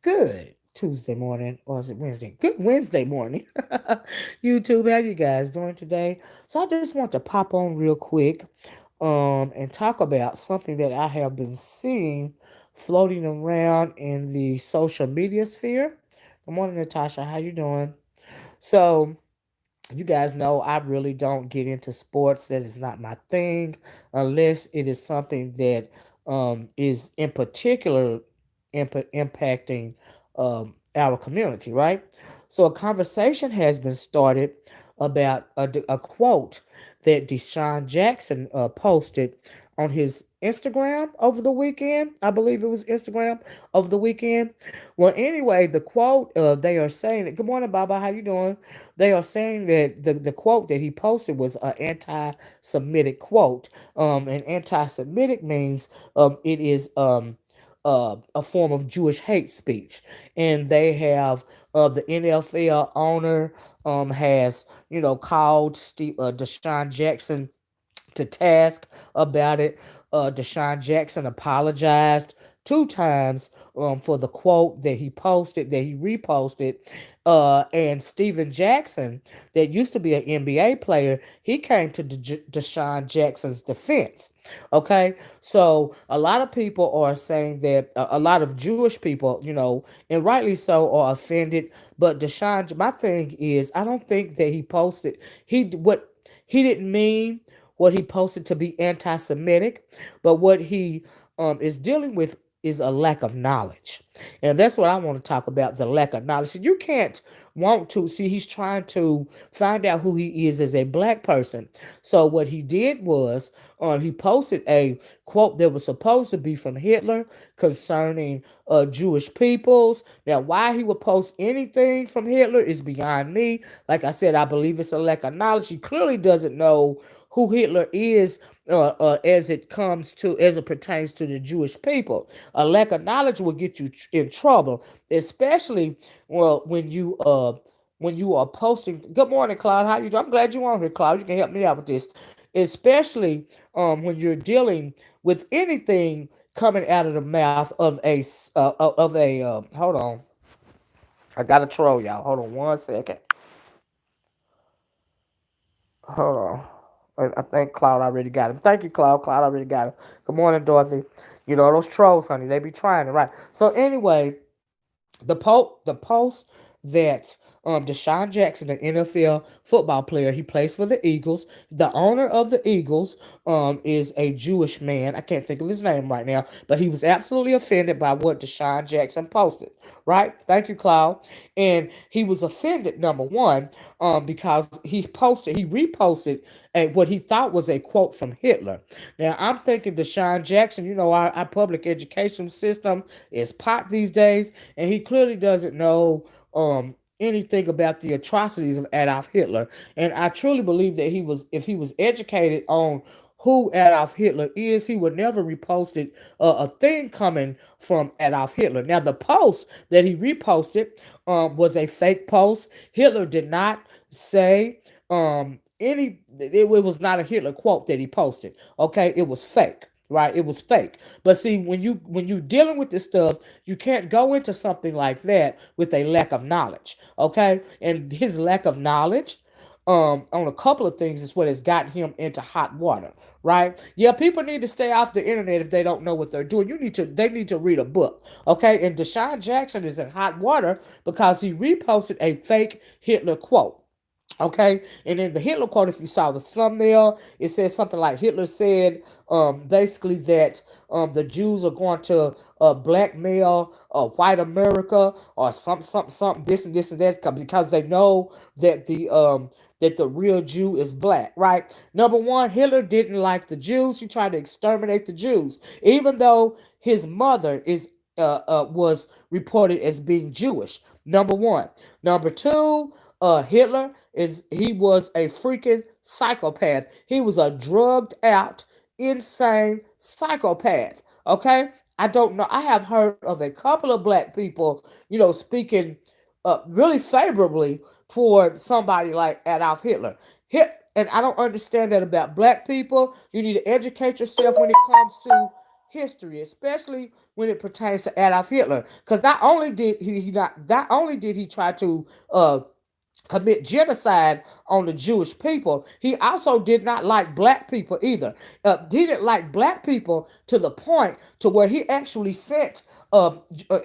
Good Tuesday morning, or is it Wednesday? Good Wednesday morning. YouTube, how you guys doing today? So I just want to pop on real quick and talk about something that I have been seeing floating around in the social media sphere. Good morning, Natasha. How you doing? So you guys know I really don't get into sports. That is not my thing, unless it is something that is in particular impacting our community, right? So a conversation has been started about a quote that DeSean Jackson posted on his Instagram over the weekend. I believe it was Instagram over the weekend. Well, anyway, the quote they are saying that. Good morning, Baba. How you doing? They are saying that the quote that he posted was an anti-Semitic quote. And anti-Semitic means it is a form of Jewish hate speech, and they have the NFL owner has called DeSean Jackson to task about it. DeSean Jackson apologized 2 times for the quote that he posted, that he reposted. And Steven Jackson, that used to be an NBA player, he came to DeSean Jackson's defense. Okay, so a lot of people are saying that a lot of Jewish people, and rightly so, are offended. But DeSean, my thing is, I don't think that he posted what he didn't mean what he posted to be anti-Semitic, but what he is dealing with is a lack of knowledge, and that's what I want to talk about: the lack of knowledge. So you can't want to see he's trying to find out who he is as a black person. So what he did was he posted a quote that was supposed to be from Hitler concerning Jewish peoples. Now, why he would post anything from Hitler is beyond me. Like I said, I believe it's a lack of knowledge. He clearly doesn't know who Hitler is as it pertains to the Jewish people. A lack of knowledge will get you in trouble, especially when you are posting. Good morning, Cloud. How you doing? I'm glad you're on here, Cloud. You can help me out with this, especially when you're dealing with anything coming out of the mouth of a. Hold on, I gotta troll y'all. Hold on 1 second. Hold on. I think Cloud already got him. Thank you, Cloud. Cloud already got him. Good morning, Dorothy. You know those trolls, honey. They be trying it, right? So anyway, the post that DeSean Jackson, an NFL football player, he plays for the Eagles. The owner of the Eagles is a Jewish man. I can't think of his name right now, but he was absolutely offended by what DeSean Jackson posted. Right? Thank you, Cloud. And he was offended, number one, because he reposted what he thought was a quote from Hitler. Now I'm thinking DeSean Jackson, our public education system is pot these days, and he clearly doesn't know anything about the atrocities of Adolf Hitler. And I truly believe that if he was educated on who Adolf Hitler is, he would never reposted a thing coming from Adolf Hitler. Now, the post that he reposted was a fake post. Hitler did not say it was not a Hitler quote that he posted. Okay, it was fake. Right, it was fake. But see, when you dealing with this stuff, you can't go into something like that with a lack of knowledge. Okay, and his lack of knowledge on a couple of things is what has gotten him into hot water, right? Yeah, people need to stay off the internet if they don't know what they're doing. They need to read a book, okay? And DeSean Jackson is in hot water because he reposted a fake Hitler quote. Okay, and in the Hitler quote, if you saw the thumbnail, it says something like Hitler said, basically that the Jews are going to blackmail white America or something, this and that, because they know that the real Jew is black, right? Number one, Hitler didn't like the Jews. He tried to exterminate the Jews, even though his mother was reported as being Jewish. Number one. Number two, Hitler he was a freaking psychopath. He was a drugged out, insane psychopath. Okay, I don't know. I have heard of a couple of black people, speaking really favorably toward somebody like Adolf Hitler. And I don't understand that about black people. You need to educate yourself when it comes to history, especially when it pertains to Adolf Hitler, because not only did he try to commit genocide on the Jewish people, he also did not like black people either. He didn't like black people to the point to where he actually sent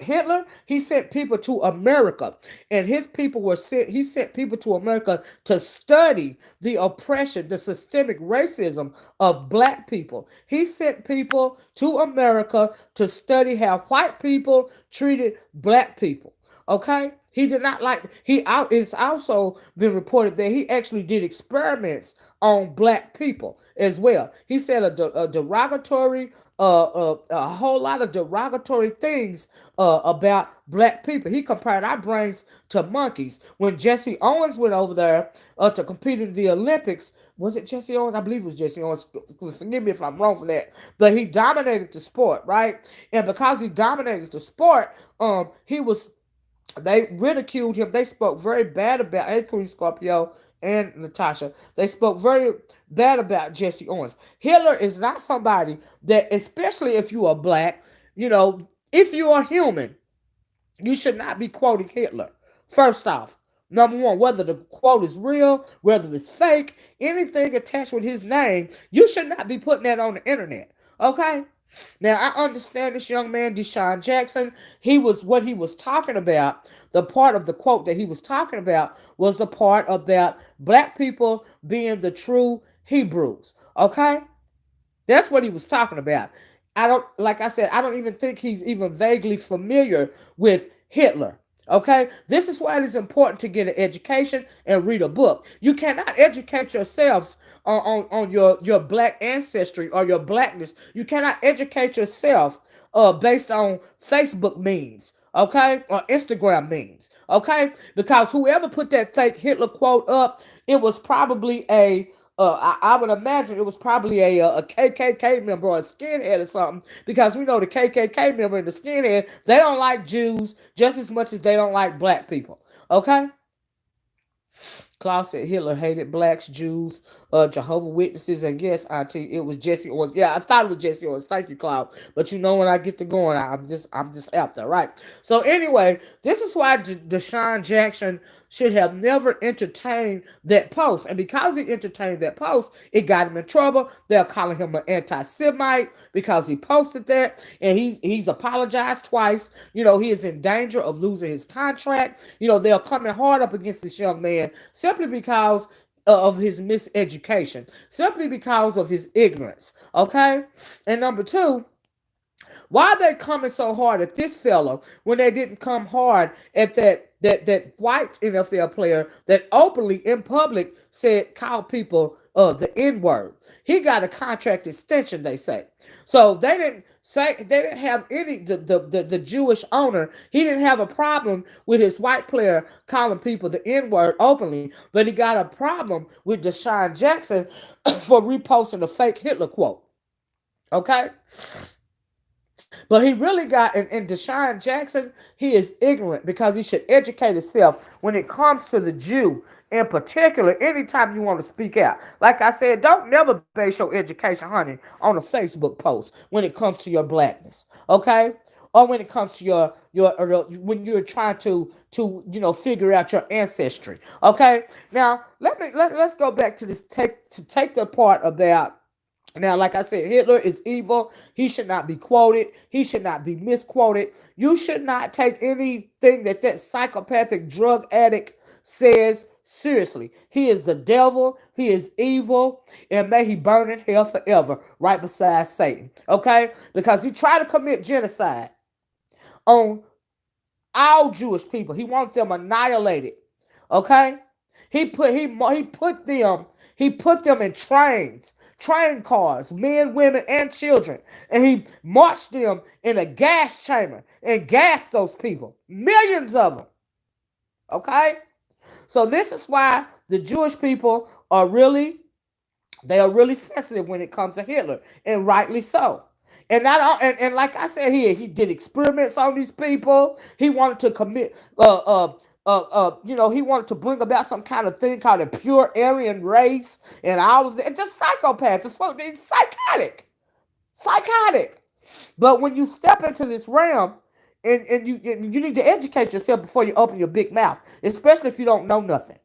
Hitler. He sent people to America, and his people were sent. He sent people to America to study the oppression, the systemic racism of black people. He sent people to America to study how white people treated black people. Okay, he did not like. It's also been reported that he actually did experiments on black people as well. He said a derogatory, a whole lot of derogatory things about black people. He compared our brains to monkeys. When Jesse Owens went over there to compete in the Olympics, was it Jesse Owens? I believe it was Jesse Owens. Forgive me if I'm wrong for that. But he dominated the sport, right? And because he dominated the sport, he was they ridiculed him. They spoke very bad about, hey, Queen Scorpio and Natasha. They spoke very bad about Jesse Owens. Hitler is not somebody that, especially if you are black, if you are human, you should not be quoting Hitler. First off, number one, whether the quote is real, whether it's fake, anything attached with his name, you should not be putting that on the internet. Okay? Now I understand this young man, DeSean Jackson. What he was talking about. The part of the quote that he was talking about was the part about black people being the true Hebrews. Okay, that's what he was talking about. Like I said, I don't even think he's even vaguely familiar with Hitler. Okay, this is why it is important to get an education and read a book. You cannot educate yourselves on your black ancestry or your blackness. You cannot educate yourself based on Facebook memes, okay, or Instagram memes, okay, because whoever put that fake Hitler quote up, it was probably I would imagine it was probably a KKK member or a skinhead or something, because we know the KKK member and the skinhead, they don't like Jews just as much as they don't like black people. Okay? Klaus said Hitler hated blacks, Jews, Jehovah Witnesses, and yes, Auntie, it was Jesse Owens. Yeah, I thought it was Jesse Owens. Thank you, Klaus. But when I get to going, I'm just out there, right? So anyway, this is why DeSean Jackson should have never entertained that post, and because he entertained that post, it got him in trouble. They're calling him an anti-Semite because he posted that, and he's apologized twice. He is in danger of losing his contract. They're coming hard up against this young man simply because of his miseducation, simply because of his ignorance. Okay, and number two, why are they coming so hard at this fella when they didn't come hard at that white NFL player that openly in public called people the N-word? He got a contract extension, they say. So they didn't have any the Jewish owner. He didn't have a problem with his white player calling people the N-word openly, but he got a problem with DeSean Jackson for reposting a fake Hitler quote. Okay? But he really got, and DeSean Jackson, he is ignorant because he should educate himself when it comes to the Jew in particular. Anytime you want to speak out, like I said, don't never base your education, honey, on a Facebook post when it comes to your blackness, okay? Or when it comes to when you're trying to figure out your ancestry, okay? Now let's go back to this take the part about. Now, like I said, Hitler is evil. He should not be quoted. He should not be misquoted. You should not take anything that psychopathic drug addict says Seriously, he is the devil. He is evil, and may he burn in hell forever, right beside Satan. Okay, because he tried to commit genocide on all Jewish people. He wants them annihilated. Okay, he put them in train cars, men, women, and children, and he marched them in a gas chamber and gassed those people, millions of them. Okay, so this is why the Jewish people are really sensitive when it comes to Hitler, and rightly so. And and like I said, he did experiments on these people. He wanted to commit he wanted to bring about some kind of thing called a pure Aryan race and all of that. It's just psychopaths. It's psychotic. But when you step into this realm, and you need to educate yourself before you open your big mouth, especially if you don't know nothing,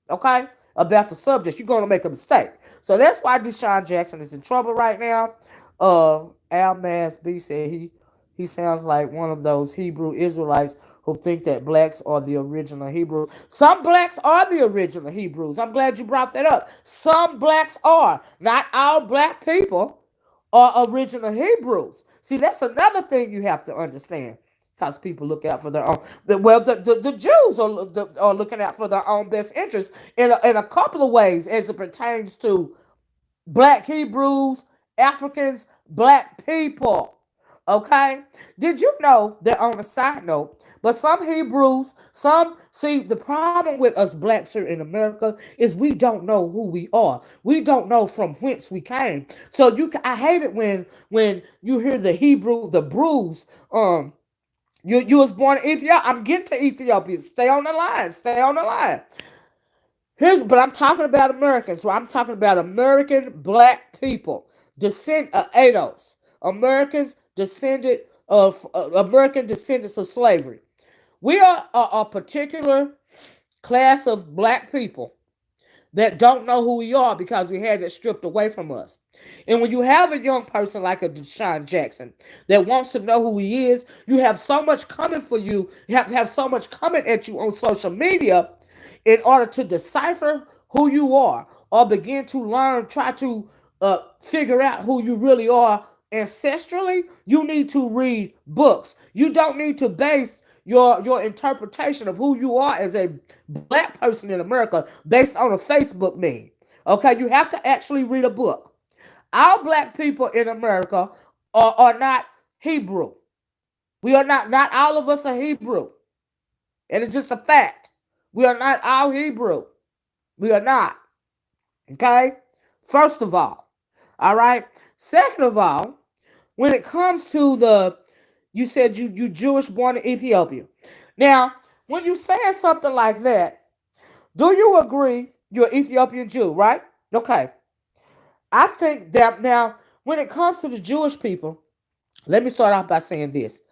okay, about the subject, you're going to make a mistake. So that's why DeSean Jackson is in trouble right now. Al Mas B said he sounds like one of those Hebrew Israelites who think that blacks are the original Hebrews. Some blacks are the original Hebrews. I'm glad you brought that up. Some blacks are. Not all black people are original Hebrews. See, that's another thing you have to understand. Because people look out for their own. The Jews are looking out for their own best interests in a couple of ways as it pertains to black Hebrews, Africans, black people. Okay? Did you know that, on a side note, but some Hebrews, see, the problem with us blacks here in America is we don't know who we are. We don't know from whence we came. So I hate it when you hear the Brews, you was born in Ethiopia. I'm getting to Ethiopia. Stay on the line. Stay on the line. But I'm talking about Americans. So I'm talking about American black people, descend ADOS, American descendants of slavery. We are a particular class of black people that don't know who we are because we had it stripped away from us. And when you have a young person like a DeSean Jackson that wants to know who he is, you have so much coming for you. You have to have so much coming at you on social media in order to decipher who you are or begin to learn, try to figure out who you really are ancestrally. You need to read books. You don't need to base your interpretation of who you are as a black person in America based on a Facebook meme. Okay, you have to actually read a book. Our black people in America are not Hebrew. We are not all of us are Hebrew. And it's just a fact. We are not all Hebrew. We are not. Okay? First of all right? Second of all, when it comes to you said you Jewish born in Ethiopia. Now, when you saying something like that, do you agree you're Ethiopian Jew, right? Okay. I think that now, when it comes to the Jewish people, let me start off by saying this.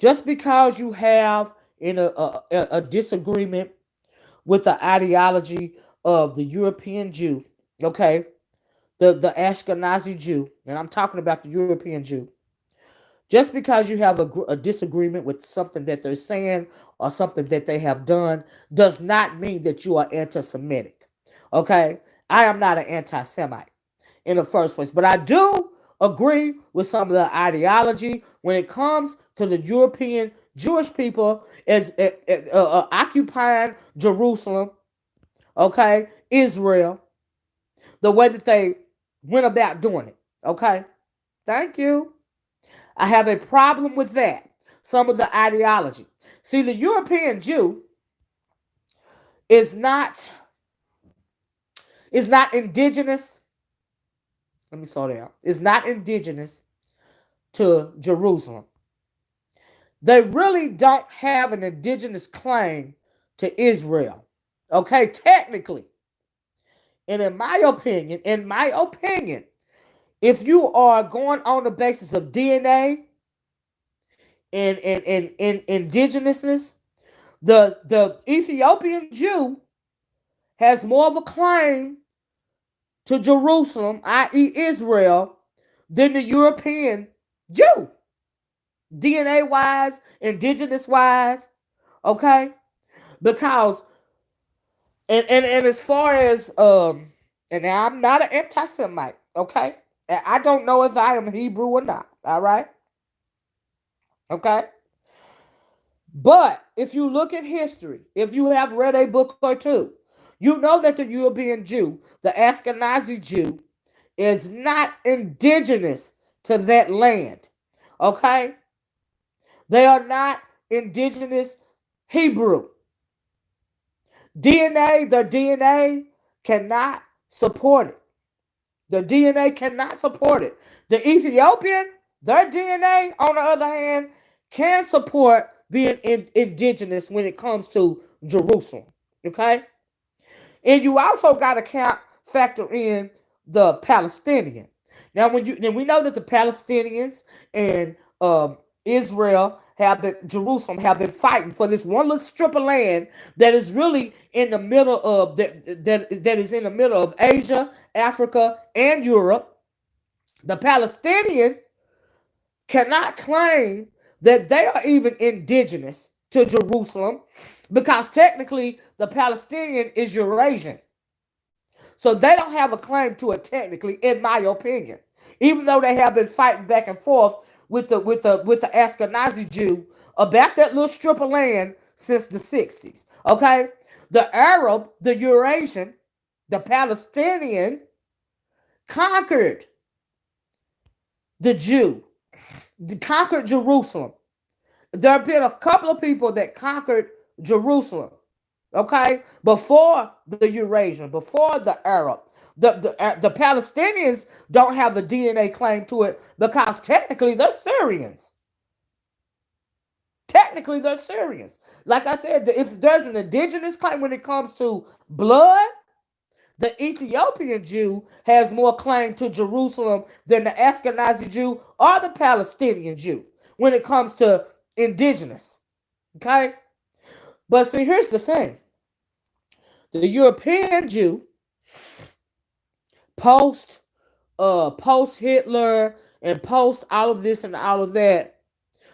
Just because you have a disagreement with the ideology of the European Jew, okay, the Ashkenazi Jew, and I'm talking about the European Jew, just because you have a disagreement with something that they're saying or something that they have done does not mean that you are anti-Semitic. Okay? I am not an anti-Semite in the first place, but I do agree with some of the ideology when it comes to the European Jewish people as occupying Jerusalem, okay, Israel, the way that they went about doing it. Okay? Thank you. I have a problem with that. Some of the ideology. See, the European Jew is not indigenous. Let me slow down. Is not indigenous to Jerusalem. They really don't have an indigenous claim to Israel. Okay, technically. And in my opinion, if you are going on the basis of DNA and indigenousness, the Ethiopian Jew has more of a claim to Jerusalem, i.e. Israel, than the European Jew. DNA wise, indigenous wise, okay? Because And as far as and I'm not an anti-Semite, okay? And I don't know if I am Hebrew or not. All right, okay. But if you look at history, if you have read a book or two, you know that the European Jew, the Ashkenazi Jew, is not indigenous to that land. Okay? They are not indigenous Hebrew. Their DNA cannot support it. The DNA cannot support it. The Ethiopian, their DNA, on the other hand, can support being indigenous when it comes to Jerusalem. Okay? And you also got to factor in the Palestinian. Now, then we know that the Palestinians and Israel Jerusalem have been fighting for this one little strip of land that is really in the middle of that is in the middle of Asia, Africa, and Europe. The Palestinian cannot claim that they are even indigenous to Jerusalem because technically the Palestinian is Eurasian. So they don't have a claim to it technically, in my opinion. Even though they have been fighting back and forth with the Ashkenazi Jew about that little strip of land since the 60s. Okay? The Arab, the Eurasian, the Palestinian conquered the Jew, conquered Jerusalem. There have been a couple of people that conquered Jerusalem. Okay, before the Eurasian, before the Arab, the Palestinians don't have a DNA claim to it because technically they're Syrians. Technically they're Syrians. Like I said, if there's an indigenous claim when it comes to blood, the Ethiopian Jew has more claim to Jerusalem than the Ashkenazi Jew or the Palestinian Jew when it comes to indigenous. Okay, but see, here's the thing. The European Jew, post post Hitler and post all of this and all of that,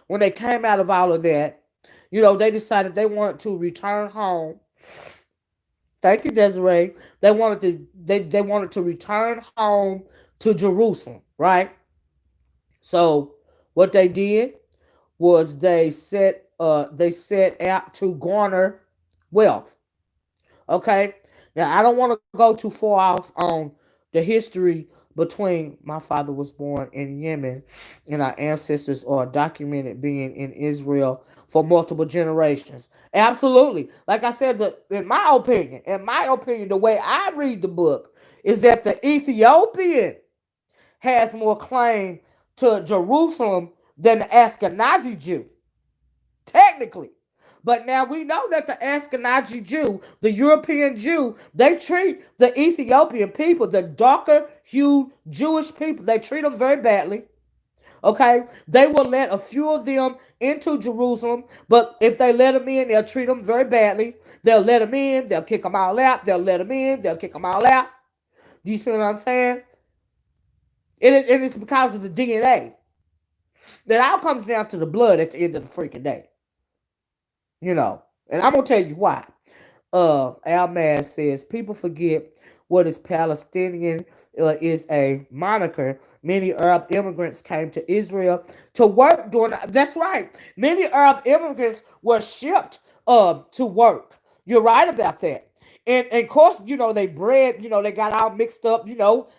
when they came out of all of that, they decided they wanted to return home. Thank you, Desiree. They wanted to return home to Jerusalem, right? So what they did was they set out to garner wealth. Okay. Now I don't want to go too far off on the history between my father was born in Yemen and our ancestors are documented being in Israel for multiple generations. Absolutely. Like I said, in my opinion, the way I read the book is that the Ethiopian has more claim to Jerusalem than the Ashkenazi Jew, technically. But now we know that the Ashkenazi Jew, the European Jew, they treat the Ethiopian people, the darker hued Jewish people, they treat them very badly. Okay, they will let a few of them into Jerusalem, but if they let them in, they'll treat them very badly. They'll let them in, they'll kick them all out. They'll let them in, they'll kick them all out. Do you see what I'm saying? And it's because of the DNA. That all comes down to the blood at the end of the freaking day. And I'm gonna tell you why. Almaz says people forget what is Palestinian is a moniker. Many Arab immigrants came to Israel to work during. That's right. Many Arab immigrants were shipped to work. You're right about that. And of course, they got all mixed up,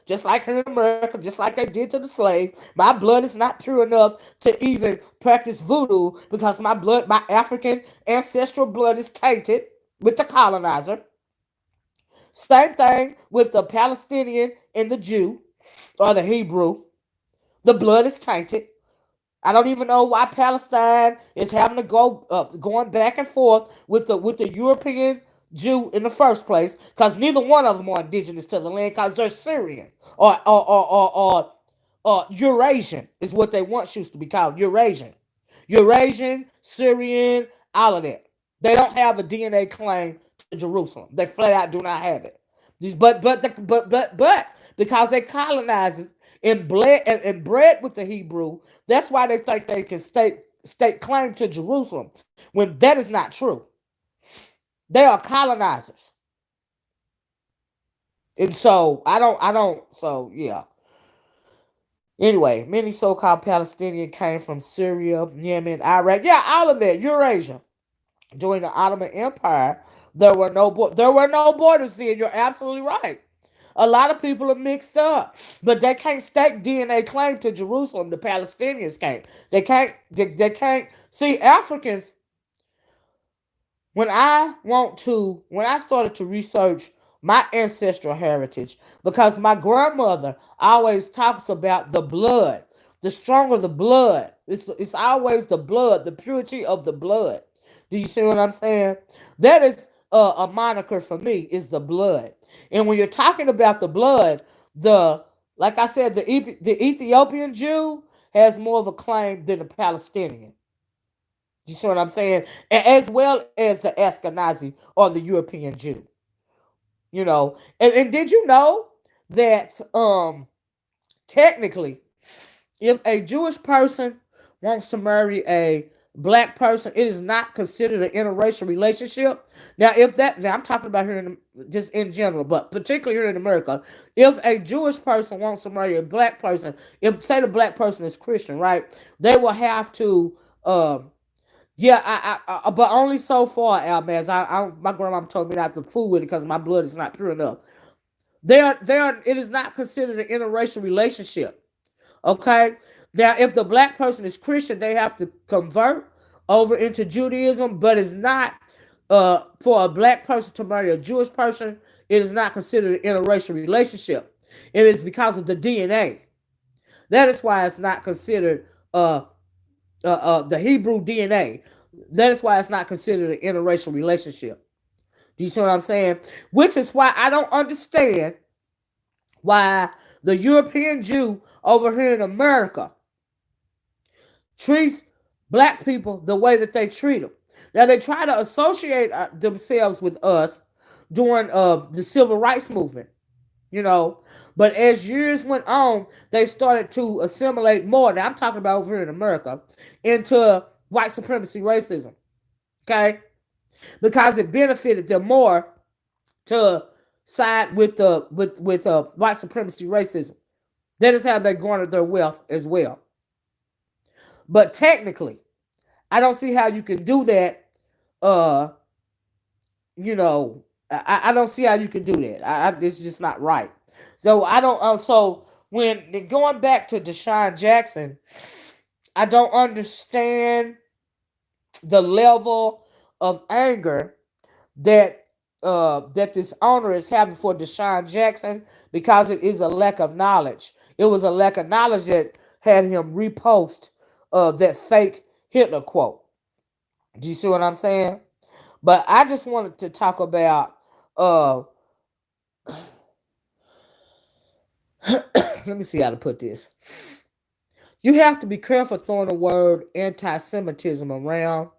just like here in America, just like they did to the slaves. My blood is not pure enough to even practice voodoo because my African ancestral blood is tainted with the colonizer. Same thing with the Palestinian and the Jew or the Hebrew. The blood is tainted. I don't even know why Palestine is having to going back and forth with the European Jew in the first place, because neither one of them are indigenous to the land, because they're Syrian or Eurasian is what they once used to be called. Eurasian, Syrian, all of that. They don't have a DNA claim to Jerusalem. They flat out do not have it. But because they colonized it and bred with the Hebrew, that's why they think they can state claim to Jerusalem when that is not true. They are colonizers. And so so yeah. Anyway, many so-called Palestinians came from Syria, Yemen, Iraq, yeah, all of that, Eurasia. During the Ottoman Empire, there were no borders then. You're absolutely right. A lot of people are mixed up, but they can't stake DNA claim to Jerusalem. The Palestinians can't. They can't see Africans. When I started to research my ancestral heritage, because my grandmother always talks about the blood, the stronger the blood, it's always the blood, the purity of the blood. Do you see what I'm saying? That is a moniker for me, is the blood. And when you're talking about the blood, the like I said, the Ethiopian Jew has more of a claim than the Palestinian. You see what I'm saying? As well as the Ashkenazi or the European Jew. And did you know that technically, if a Jewish person wants to marry a black person, it is not considered an interracial relationship. Now I'm talking about here just in general, but particularly here in America, if a Jewish person wants to marry a black person, if say the black person is Christian, right, they will have to. Yeah, but only so far, Almaz. My grandma told me not to fool with it because my blood is not pure enough. It is not considered an interracial relationship. Okay. Now, if the black person is Christian, they have to convert over into Judaism, but it's not for a black person to marry a Jewish person. It is not considered an interracial relationship. It is because of the DNA. That is why it's not considered the Hebrew DNA. That is why it's not considered an interracial relationship. Do you see what I'm saying? Which is why I don't understand why the European Jew over here in America treats black people the way that they treat them. Now, they try to associate themselves with us during the civil rights movement, you know. But as years went on, they started to assimilate more. Now, I'm talking about over here in America, into white supremacy racism, okay? Because it benefited them more to side with the with white supremacy racism. That is how they garnered their wealth as well. But technically, I don't see how you can do that. Uh, I don't see how you can do that. It's just not right. So I don't. So when going back to DeSean Jackson, I don't understand the level of anger that that this owner is having for DeSean Jackson, because it is a lack of knowledge. It was a lack of knowledge that had him repost that fake Hitler quote. Do you see what I'm saying? But I just wanted to talk about let me see how to put this. You have to be careful throwing the word anti-Semitism around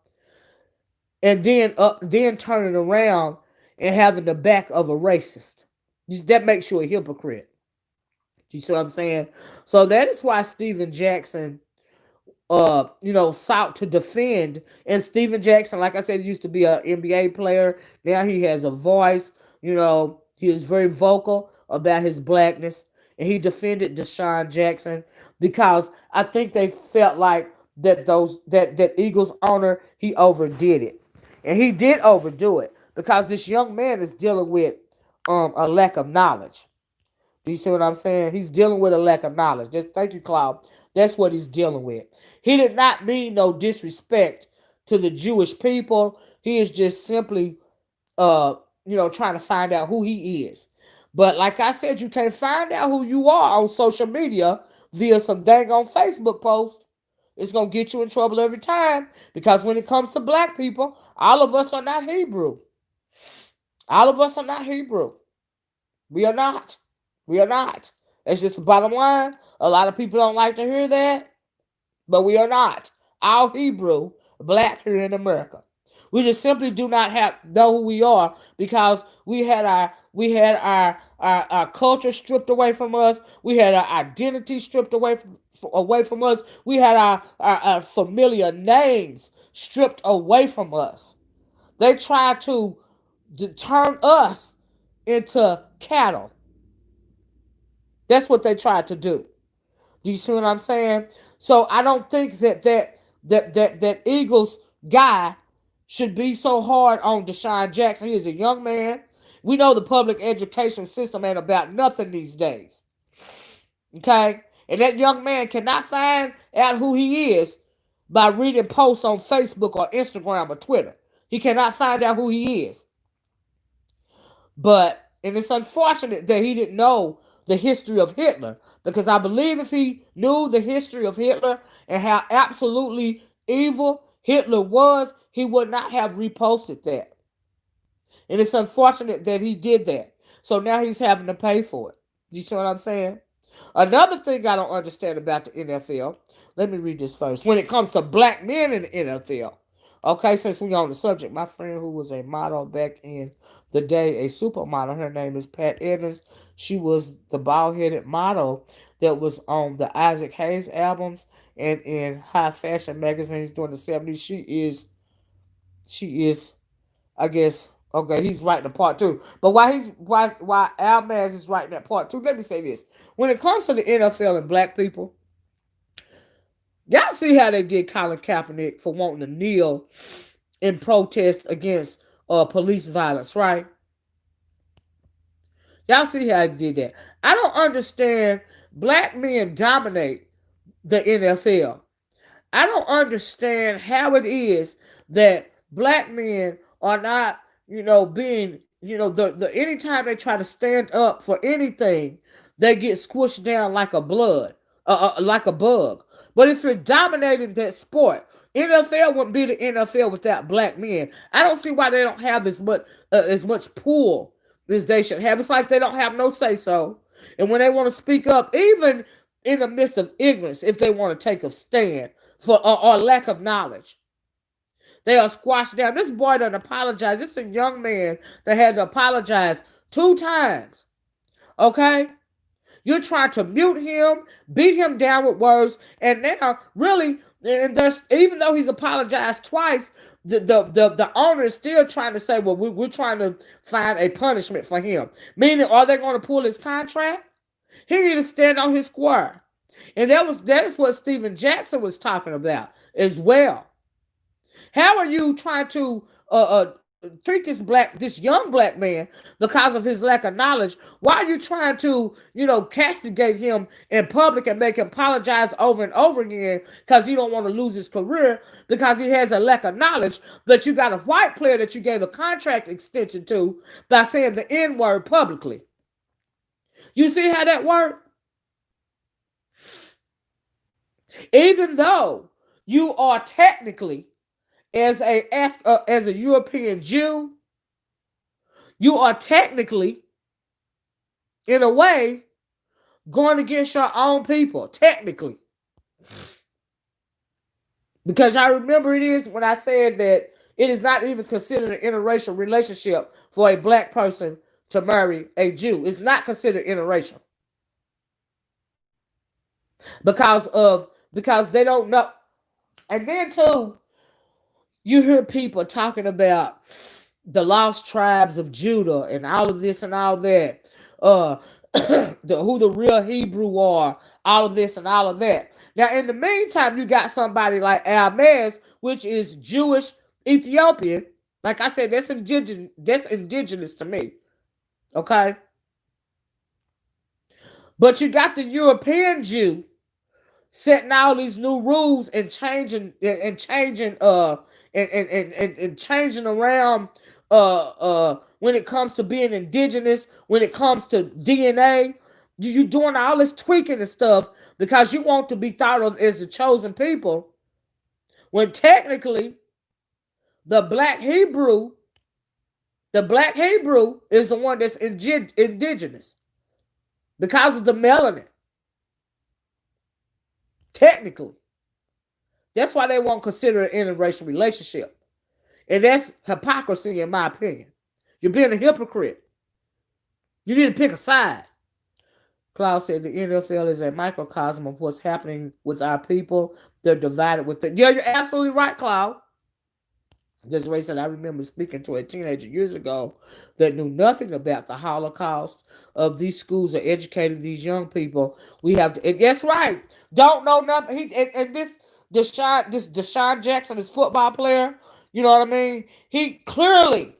and then turning around and having the back of a racist. That makes you a hypocrite. You see what I'm saying? So that is why Stephen Jackson sought to defend. And Stephen Jackson, like I said, used to be an NBA player. Now he has a voice. He is very vocal about his blackness, and he defended DeSean Jackson because I think they felt like that Eagles owner, he overdid it, and he did overdo it because this young man is dealing with a lack of knowledge. Do you see what I'm saying? He's dealing with a lack of knowledge. Just thank you, Cloud. That's what he's dealing with. He did not mean no disrespect to the Jewish people. He is just simply trying to find out who he is. But like I said, you can't find out who you are on social media via some dang on Facebook post. It's gonna get you in trouble every time, because when it comes to black people, all of us are not Hebrew. All of us are not Hebrew. We are not. We are not. It's just the bottom line. A lot of people don't like to hear that, but we are not. All Hebrew, black here in America. We just simply do not know who we are, because we had our culture stripped away from us. We had our identity stripped away from us. We had our familiar names stripped away from us. They tried to turn us into cattle. That's what they tried to do. Do you see what I'm saying? So I don't think that Eagles guy should be so hard on DeSean Jackson. He is a young man. We know the public education system ain't about nothing these days. Okay? And that young man cannot find out who he is by reading posts on Facebook or Instagram or Twitter. He cannot find out who he is. And it's unfortunate that he didn't know the history of Hitler, because I believe if he knew the history of Hitler and how absolutely evil Hitler was, he would not have reposted that. And it's unfortunate that he did that. So now he's having to pay for it. You see what I'm saying? Another thing I don't understand about the NFL, let me read this first. When it comes to black men in the NFL, okay, since we're on the subject, my friend who was a model back in the day, a supermodel, her name is Pat Evans. She was the bald-headed model that was on the Isaac Hayes albums and in high fashion magazines during the 70s. She is, I guess, okay, he's writing a part two. But why Almaz is writing that part two, let me say this. When it comes to the NFL and black people, y'all see how they did Colin Kaepernick for wanting to kneel in protest against police violence, right? Y'all see how they did that. I don't understand. Black men dominate the NFL. I don't understand how it is that black men are not, being, the anytime they try to stand up for anything, they get squished down like a bug. But if you're dominating that sport, NFL wouldn't be the NFL without black men. I don't see why they don't have as much pull as they should have. It's like they don't have no say so. And when they want to speak up, even in the midst of ignorance, if they want to take a stand for or lack of knowledge, they are squashed down. This boy doesn't apologize. This is a young man that had to apologize 2 times. Okay? You're trying to mute him, beat him down with words, and now really, and there's, even though he's apologized twice, the owner is still trying to say, well, we're trying to find a punishment for him. Meaning, are they going to pull his contract? He need to stand on his square. And that is what DeSean Jackson was talking about as well. How are you trying to treat this young black man because of his lack of knowledge? Why are you trying to, castigate him in public and make him apologize over and over again because you don't want to lose his career because he has a lack of knowledge? But you got a white player that you gave a contract extension to by saying the N-word publicly. You see how that worked? Even though you are technically, as a European Jew, you are technically, in a way, going against your own people, technically. Because I remember it is when I said that it is not even considered an interracial relationship for a black person to marry a Jew. It's not considered interracial. Because they don't know. And then too, you hear people talking about the lost tribes of Judah and all of this and all that. Who the real Hebrew are, all of this and all of that. Now, in the meantime, you got somebody like Almaz, which is Jewish Ethiopian. Like I said, that's indigenous to me. Okay? But you got the European Jew setting all these new rules and changing around when it comes to being indigenous, when it comes to DNA. You doing all this tweaking and stuff because you want to be thought of as the chosen people, when technically the black Hebrew is the one that's indigenous because of the melanin. Technically. That's why they won't consider an interracial relationship. And that's hypocrisy, in my opinion. You're being a hypocrite. You need to pick a side. Klaus said the NFL is a microcosm of what's happening with our people. They're divided with it. Yeah, you're absolutely right, Klaus. Desiree said, I remember speaking to a teenager years ago that knew nothing about the Holocaust. Of these schools are educating these young people. We have to, and that's right. Don't know nothing. And this DeSean Jackson, this football player, you know what I mean? He clearly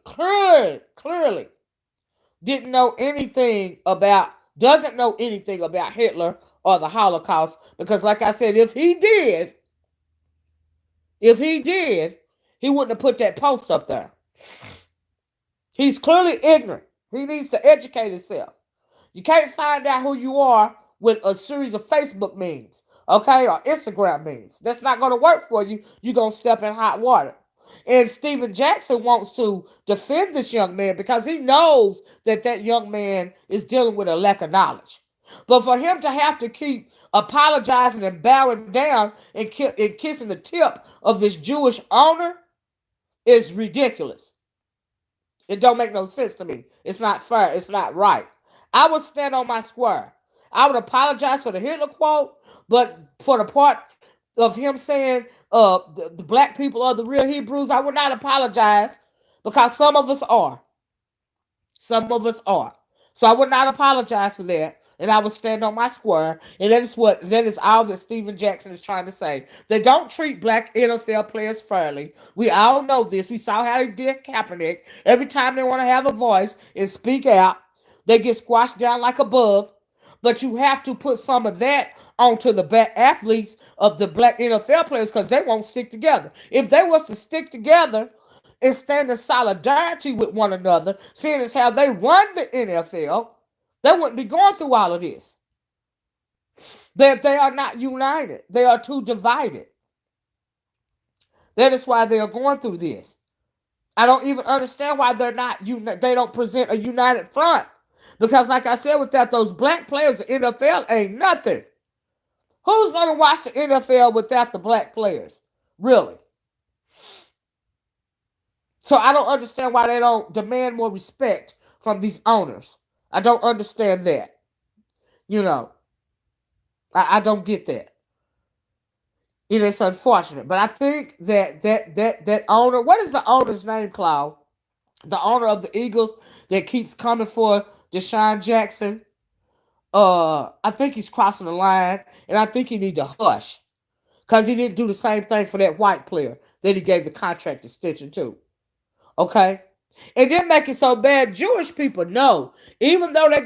didn't know anything about, doesn't know anything about Hitler or the Holocaust. Because, like I said, if he did, he wouldn't have put that post up there. He's clearly ignorant. He needs to educate himself. You can't find out who you are with a series of Facebook memes, okay, or Instagram memes. That's not going to work for you. You're going to step in hot water. And Stephen Jackson wants to defend this young man because he knows that that young man is dealing with a lack of knowledge. But for him to have to keep apologizing and bowing down and kissing the tip of this Jewish owner is ridiculous. It don't make no sense to me. It's not fair. It's not right. I would stand on my square. I would apologize for the Hitler quote, but for the part of him saying the black people are the real Hebrews, I would not apologize because some of us are. Some of us are. So I would not apologize for that. And I would stand on my square. And that is all that Stephen Jackson is trying to say. They don't treat black NFL players fairly. We all know this. We saw how they did Kaepernick. Every time they want to have a voice and speak out, they get squashed down like a bug. But you have to put some of that onto the black athletes of the black NFL players because they won't stick together. If they was to stick together and stand in solidarity with one another, seeing as how they run the NFL, they wouldn't be going through all of this. That they are not united. They are too divided. That is why they are going through this. I don't even understand why they're not they don't present a united front. Because like I said, without those black players, the NFL ain't nothing. Who's going to watch the NFL without the black players? Really? So I don't understand why they don't demand more respect from these owners. I don't understand that. You know, I don't get that. It is unfortunate. But I think that owner, what is the owner's name, Claude? The owner of the Eagles that keeps coming for DeSean Jackson. I think he's crossing the line, and I think he need to hush. Because he didn't do the same thing for that white player that he gave the contract extension to. Okay? It didn't make it so bad. Jewish people know, even though they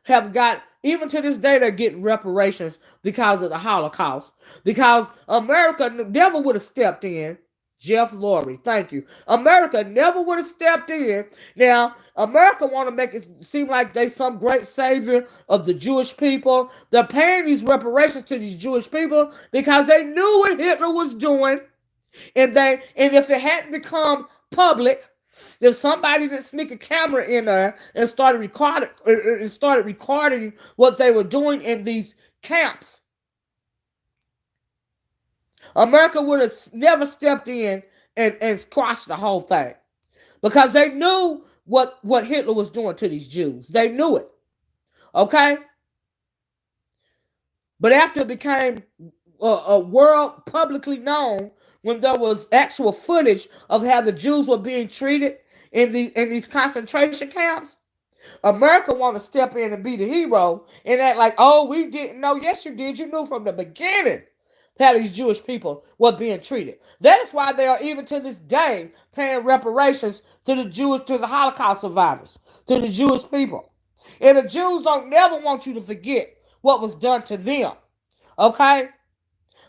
have got, even to this day, they're getting reparations because of the Holocaust. Because America never would have stepped in. Jeff Lurie, thank you. America never would have stepped in. Now, America want to make it seem like they some great savior of the Jewish people. They're paying these reparations to these Jewish people because they knew what Hitler was doing. And if it hadn't become public, if somebody didn't sneak a camera in there and started recording what they were doing in these camps, America would have never stepped in and squashed the whole thing. Because they knew what Hitler was doing to these Jews. They knew it. Okay? But after it became a world publicly known, when there was actual footage of how the Jews were being treated in these concentration camps, America want to step in and be the hero and act like, oh, we didn't know. Yes, you did. You knew from the beginning how these Jewish people were being treated. That is why they are even to this day paying reparations to the Holocaust survivors, to the Jewish people. And the Jews don't never want you to forget what was done to them. Okay?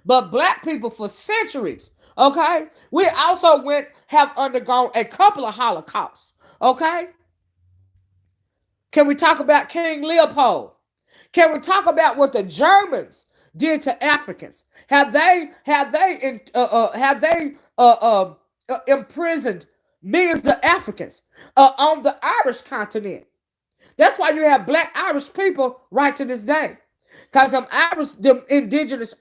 But black people for centuries, okay? We also have undergone a couple of Holocausts. Okay? Can we talk about King Leopold? Can we talk about what the Germans did to Africans? Have they imprisoned millions of Africans on the Irish continent? That's why you have black Irish people right to this day, because them indigenous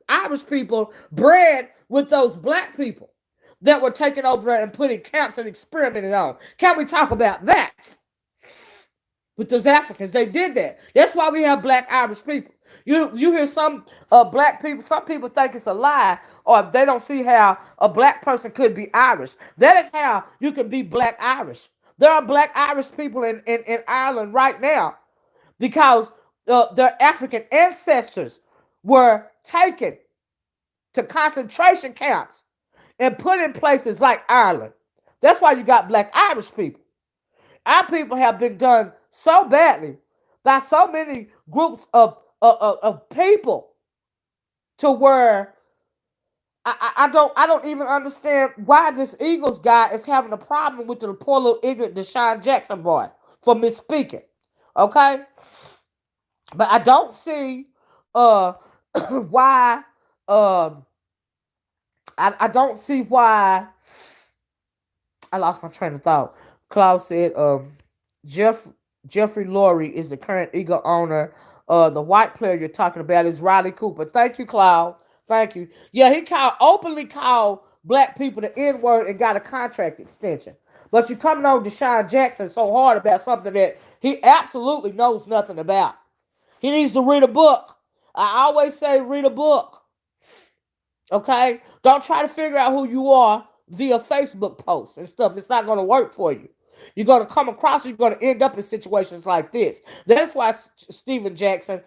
Irish people bred with those black people that were taken over and put in camps and experimented on. Can we talk about that? With those Africans, they did that. That's why we have black Irish people. You hear some black people, some people think it's a lie or they don't see how a black person could be Irish. That is how you can be black Irish. There are black Irish people in Ireland right now because their African ancestors were taken to concentration camps and put in places like Ireland. That's why you got black Irish people. Our people have been done so badly by so many groups of people to where I don't even understand why this Eagles guy is having a problem with the poor little ignorant DeSean Jackson boy for misspeaking. Okay? But I don't see uh why I don't see why I lost my train of thought. Klaus said Jeff Jeffrey Lurie is the current Eagle owner. The white player you're talking about is Riley Cooper. Thank you, Cloud. Thank you. Yeah, he openly called black people the N-word and got a contract extension. But you coming on DeSean Jackson so hard about something that he absolutely knows nothing about. He needs to read a book. I always say read a book. Okay? Don't try to figure out who you are via Facebook posts and stuff. It's not going to work for you. You're going to come across, you're going to end up in situations like this. That's why Stephen Jackson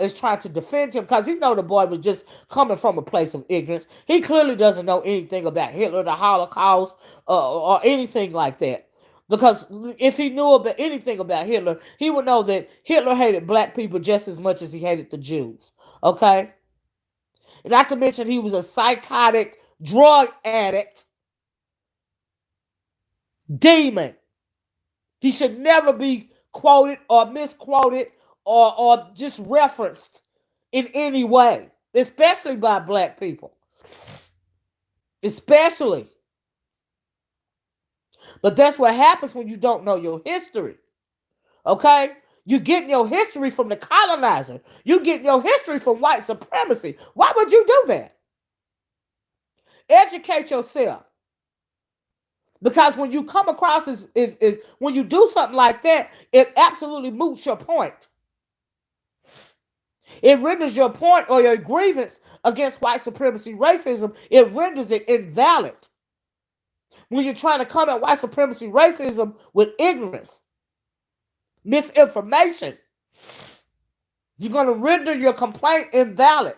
is trying to defend him, because he know the boy was just coming from a place of ignorance. He clearly doesn't know anything about Hitler, the Holocaust, or anything like that. Because if he knew about anything about Hitler, he would know that Hitler hated black people just as much as he hated the Jews. Okay? Not to mention he was a psychotic drug addict demon. He should never be quoted or misquoted or just referenced in any way, especially by black people. Especially. But that's what happens when you don't know your history. Okay? You getting your history from the colonizer. You getting your history from white supremacy. Why would you do that? Educate yourself. Because when you come across is when you do something like that, it absolutely moots your point. It renders your point or your grievance against white supremacy racism, it renders it invalid. When you're trying to come at white supremacy racism with ignorance, misinformation, you're going to render your complaint invalid.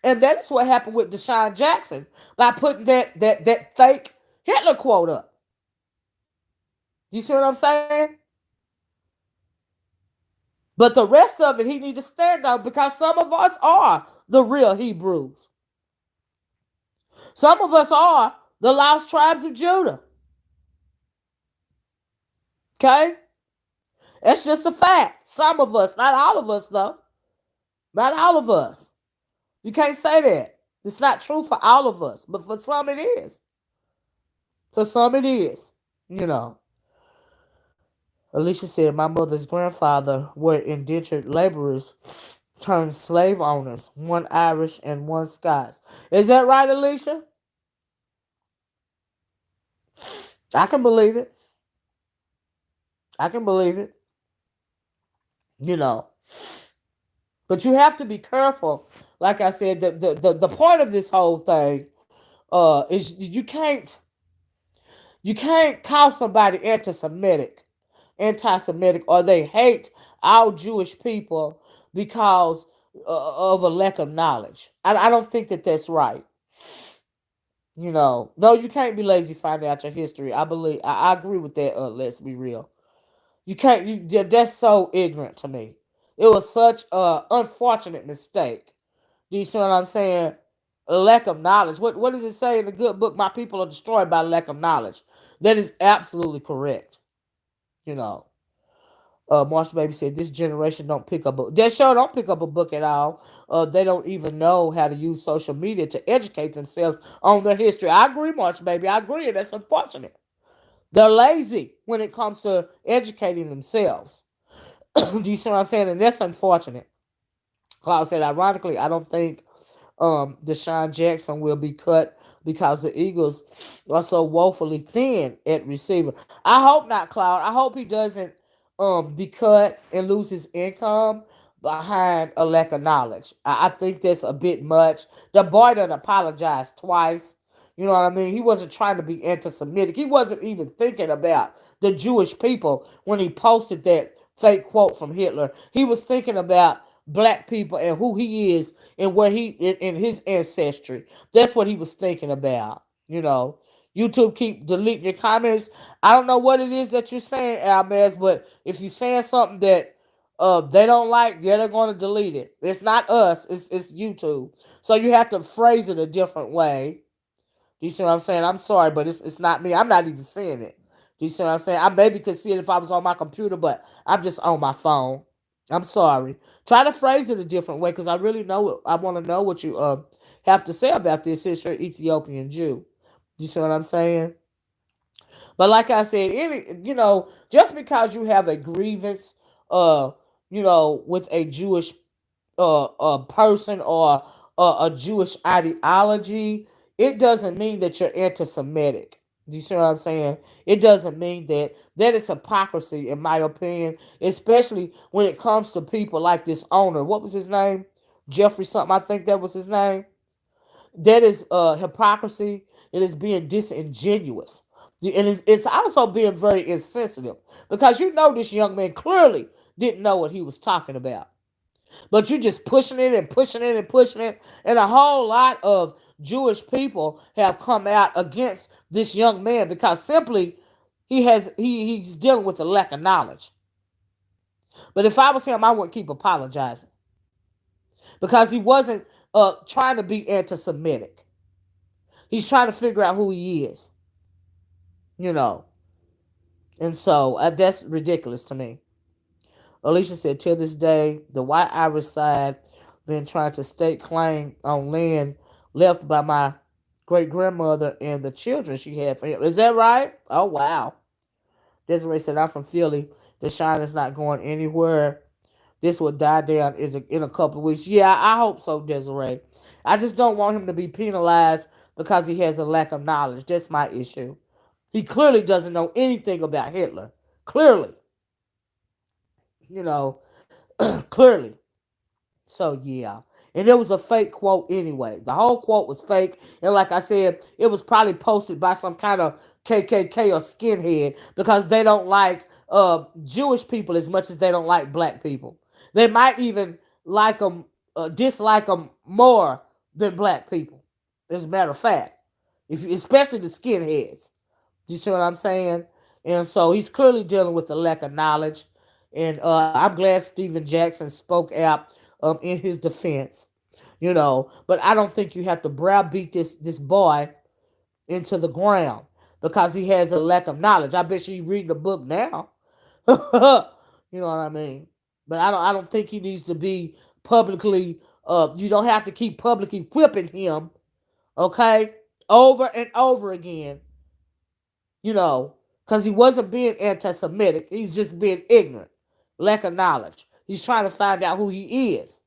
And that's what happened with DeSean Jackson by putting that fake Hitler quote up. You see what I'm saying? But the rest of it, he need to stand on, because some of us are the real Hebrews. Some of us are the lost tribes of Judah. Okay? That's just a fact. Some of us, not all of us, though. Not all of us. You can't say that. It's not true for all of us, but for some it is. For some it is. You know. Alicia said, my mother's grandfather were indentured laborers turned slave owners, one Irish and one Scots. Is that right, Alicia? I can believe it. I can believe it. You know. But you have to be careful. Like I said, the point of this whole thing is you can't call somebody anti-Semitic, or they hate our Jewish people because of a lack of knowledge. I don't think that that's right. You know, no, you can't be lazy finding out your history. I agree with that. Let's be real. You can't. That's so ignorant to me. It was such a unfortunate mistake. Do you see what I'm saying? A lack of knowledge. What does it say in the good book? My people are destroyed by lack of knowledge. That is absolutely correct. You know. Marshall Baby said this generation don't pick up a they sure don't pick up a book at all. They don't even know how to use social media to educate themselves on their history. I agree, Marshall Baby. I agree, and that's unfortunate. They're lazy when it comes to educating themselves. Do you see what I'm saying? And that's unfortunate. Cloud said, ironically, I don't think DeSean Jackson will be cut because the Eagles are so woefully thin at receiver. I hope not, Cloud. I hope he doesn't be cut and lose his income. behind a lack of knowledge. I think that's a bit much. The boy done apologized twice. You know what I mean? He wasn't trying to be anti-Semitic. He wasn't even thinking about the Jewish people when he posted that fake quote from Hitler. He was thinking about black people and who he is and where he in his ancestry. That's what he was thinking about. You know, YouTube keep deleting your comments. I don't know what it is that you're saying, Almaz, but if you're saying something that they don't like, yeah, they're going to delete it. It's not us. It's YouTube. So you have to phrase it a different way. Do you see what I'm saying? I'm sorry, but it's not me. I'm not even seeing it. Do you see what I'm saying? I maybe could see it if I was on my computer, but I'm just on my phone. I'm sorry. Try to phrase it a different way because I really know. I want to know what you have to say about this since you're Ethiopian Jew. Do you see what I'm saying? But like I said, just because you have a grievance, uh, with a Jewish a person or a Jewish ideology, it doesn't mean that you're anti-Semitic. Do you see what I'm saying? It doesn't mean that. That is hypocrisy, in my opinion, especially when it comes to people like this owner. What was his name? Jeffrey something. I think that was his name. That is hypocrisy. It is being disingenuous. And it's also being very insensitive because this young man clearly didn't know what he was talking about. But you're just pushing it and pushing it and pushing it. And a whole lot of Jewish people have come out against this young man because simply he's dealing with a lack of knowledge. But if I was him, I wouldn't keep apologizing because he wasn't trying to be anti-Semitic. He's trying to figure out who he is, you know. And so that's ridiculous to me. Alicia said, till this day, the white Irish side been trying to stake claim on land left by my great grandmother and the children she had for him. Is that right? Oh, wow. Desiree said, I'm from Philly. The shine is not going anywhere. This will die down in a couple of weeks. Yeah, I hope so, Desiree. I just don't want him to be penalized because he has a lack of knowledge. That's my issue. He clearly doesn't know anything about Hitler. Clearly. You know, clearly. So yeah. And it was a fake quote anyway. The whole quote was fake. And like I said, it was probably posted by some kind of KKK or skinhead because they don't like Jewish people as much as they don't like black people. They might even like them, dislike them more than black people. As a matter of fact, especially the skinheads. Do you see what I'm saying? And so he's clearly dealing with a lack of knowledge. And I'm glad Stephen Jackson spoke out in his defense. But I don't think you have to browbeat this boy into the ground because he has a lack of knowledge. I bet you reading the book now. You know what I mean? But I don't think he needs to be publicly. You don't have to keep publicly whipping him. Okay, over and over again. Because he wasn't being anti-Semitic. He's just being ignorant, lack of knowledge. He's trying to find out who he is.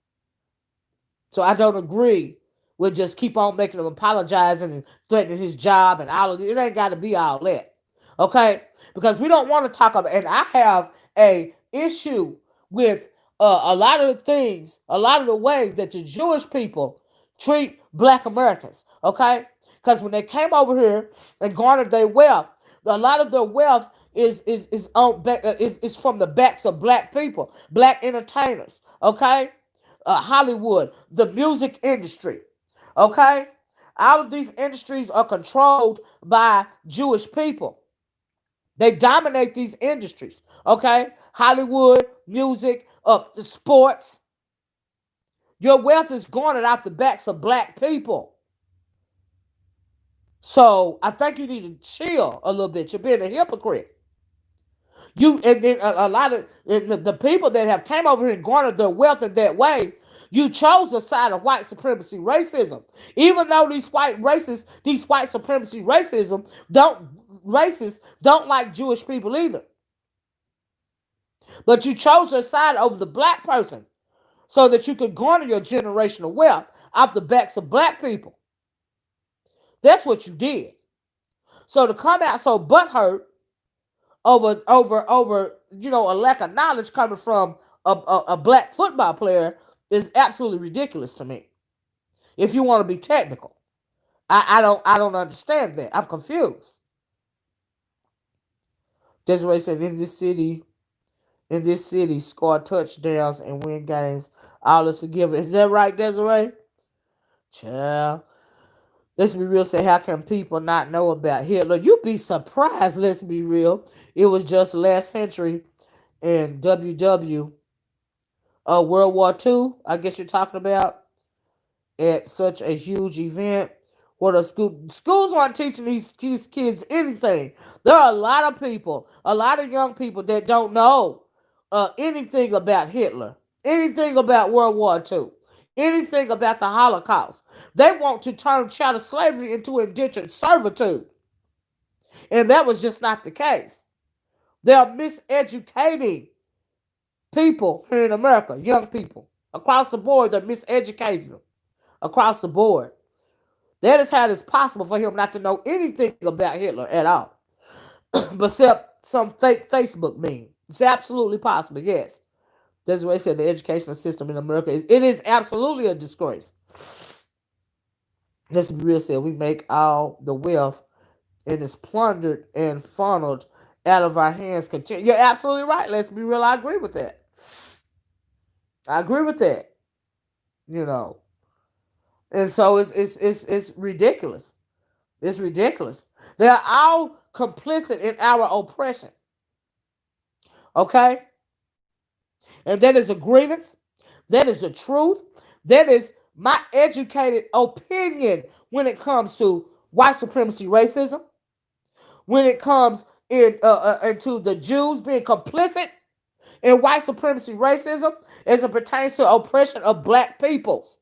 So I don't agree with just keep on making him apologizing and threatening his job and all of it. It ain't got to be all that. Okay? Because we don't want to talk about, and I have a issue with a lot of the things, a lot of the ways that the Jewish people treat black Americans. Okay? Because when they came over here and garnered their wealth, a lot of their wealth is from the backs of black people, black entertainers. Okay? Hollywood, the music industry. Okay? All of these industries are controlled by Jewish people. They dominate these industries. Okay? Hollywood, music, the sports. Your wealth is garnered off the backs of black people. So I think you need to chill a little bit. You're being a hypocrite. And then a lot of the people that have came over here and garnered their wealth in that way, you chose the side of white supremacy racism. Even though these white supremacy racists don't like Jewish people either. But you chose their side over the black person so that you could garner your generational wealth off the backs of black people. That's what you did. So to come out so butthurt over a lack of knowledge coming from a black football player is absolutely ridiculous to me. If you want to be technical, I don't understand that. I'm confused. Desiree said in this city, score touchdowns and win games. All is forgiven. Is that right, Desiree? Child. Let's be real. Say, how can people not know about Hitler? You'd be surprised. Let's be real. It was just last century in World War II. I guess you're talking about at such a huge event. What a schools aren't teaching these kids anything. There are a lot of people, a lot of young people that don't know anything about Hitler, anything about World War II, anything about the Holocaust. They want to turn chattel slavery into indentured servitude, and that was just not the case. They are miseducating people here in America, young people across the board. They're miseducating them across the board. That is how it's possible for him not to know anything about Hitler at all, except some fake Facebook meme. It's absolutely possible, yes. That's what they said. The educational system in America is absolutely a disgrace. Let's be real. Said we make all the wealth and it's plundered and funneled out of our hands. You're absolutely right. Let's be real. I agree with that. I agree with that. You know, and so it's ridiculous. It's ridiculous. They are all complicit in our oppression. Okay? And that is a grievance. That is the truth. That is my educated opinion when it comes to white supremacy racism. When it comes into the Jews being complicit in white supremacy racism as it pertains to oppression of black peoples.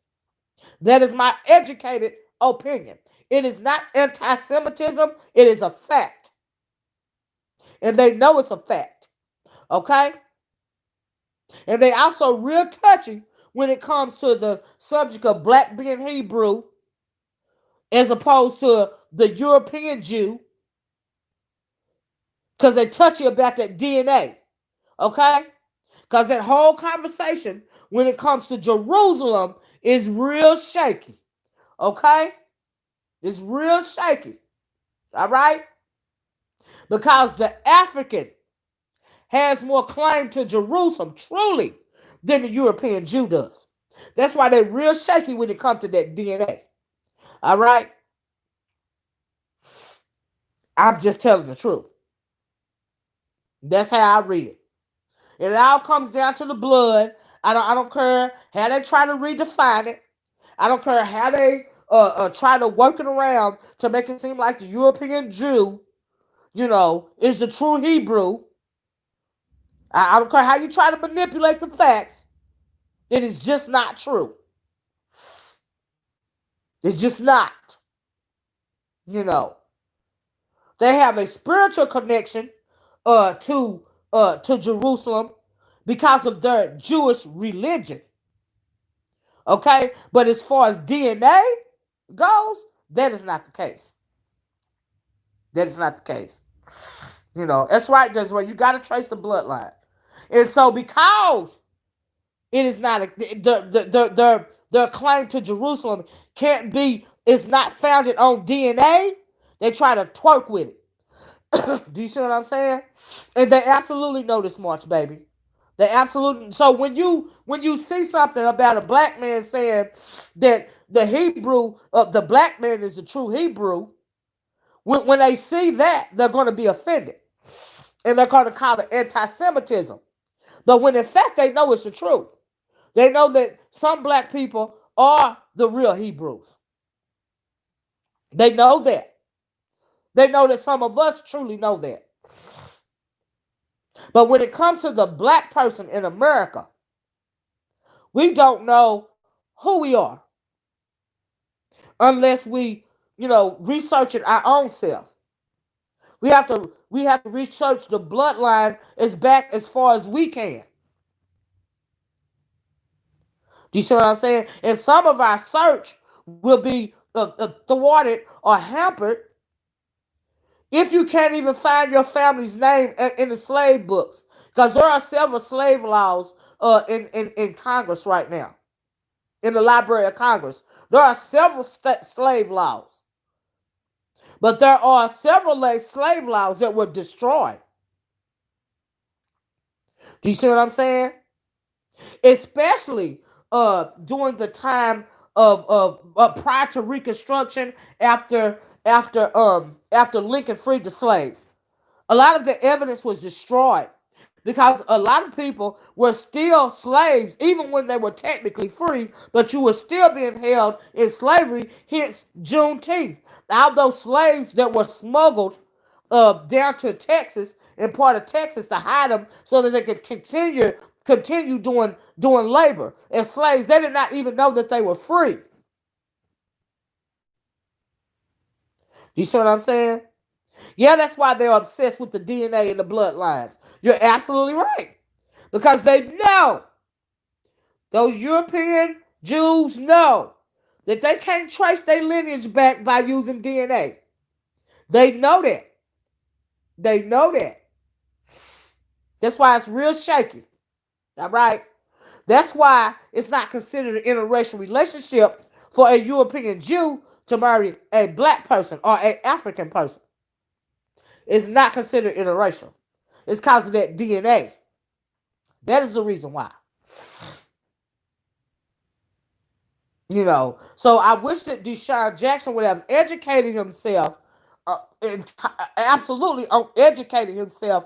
That is my educated opinion. It is not anti-Semitism. It is a fact. And they know it's a fact. Okay? And they also real touchy when it comes to the subject of black being Hebrew as opposed to the European Jew. Because they touchy about that DNA. Okay? Because that whole conversation when it comes to Jerusalem is real shaky. Okay? It's real shaky. All right? Because the African has more claim to Jerusalem, truly, than the European Jew does. That's why they're real shaky when it comes to that DNA. All right? I'm just telling the truth. That's how I read it. It all comes down to the blood. I don't care how they try to redefine it. I don't care how they try to work it around to make it seem like the European Jew, is the true Hebrew. I don't care how you try to manipulate the facts. It is just not true. It's just not. They have a spiritual connection to Jerusalem because of their Jewish religion. Okay? But as far as DNA goes, that is not the case. That is not the case. That's right, that's right. You got to trace the bloodline. And so because it is not their claim to Jerusalem is not founded on DNA, they try to twerk with it. Do you see what I'm saying? And they absolutely know this much, baby. They absolutely. So when you see something about a black man saying that the black man is the true Hebrew, when they see that, they're going to be offended, and they're going to call it anti-Semitism. But when in fact they know it's the truth, they know that some black people are the real Hebrews. They know that. They know that some of us truly know that. But when it comes to the black person in America, we don't know who we are unless we, research it our own self. We have to research the bloodline as far as we can. Do you see what I'm saying? And some of our search will be thwarted or hampered if you can't even find your family's name in the slave books. Because there are several slave laws in Congress right now, in the Library of Congress. There are several slave laws. But there are several slave laws that were destroyed. Do you see what I'm saying? Especially during the time of prior to Reconstruction, after Lincoln freed the slaves. A lot of the evidence was destroyed because a lot of people were still slaves even when they were technically free, but you were still being held in slavery, hence Juneteenth. All those slaves that were smuggled down to Texas and part of Texas to hide them so that they could continue doing labor as slaves. They did not even know that they were free. You see what I'm saying? Yeah, that's why they're obsessed with the DNA and the bloodlines. You're absolutely right. Because they know, those European Jews know that they can't trace their lineage back by using DNA. They know that. They know that. That's why it's real shaky. All right? That's why it's not considered an interracial relationship for a European Jew to marry a black person or an African person. It's not considered interracial. It's because of that DNA. That is the reason why. So I wish that DeSean Jackson would have educated himself, absolutely educated himself,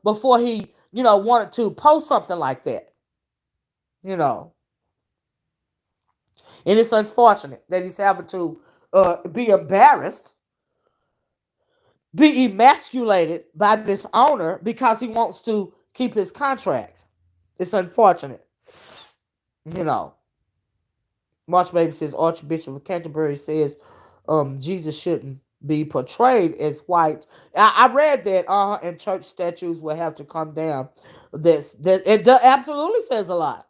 before he, wanted to post something like that. And it's unfortunate that he's having to be embarrassed, be emasculated by this owner because he wants to keep his contract. It's unfortunate. March Baby says Archbishop of Canterbury says Jesus shouldn't be portrayed as white. I read that and church statues will have to come down. It absolutely says a lot.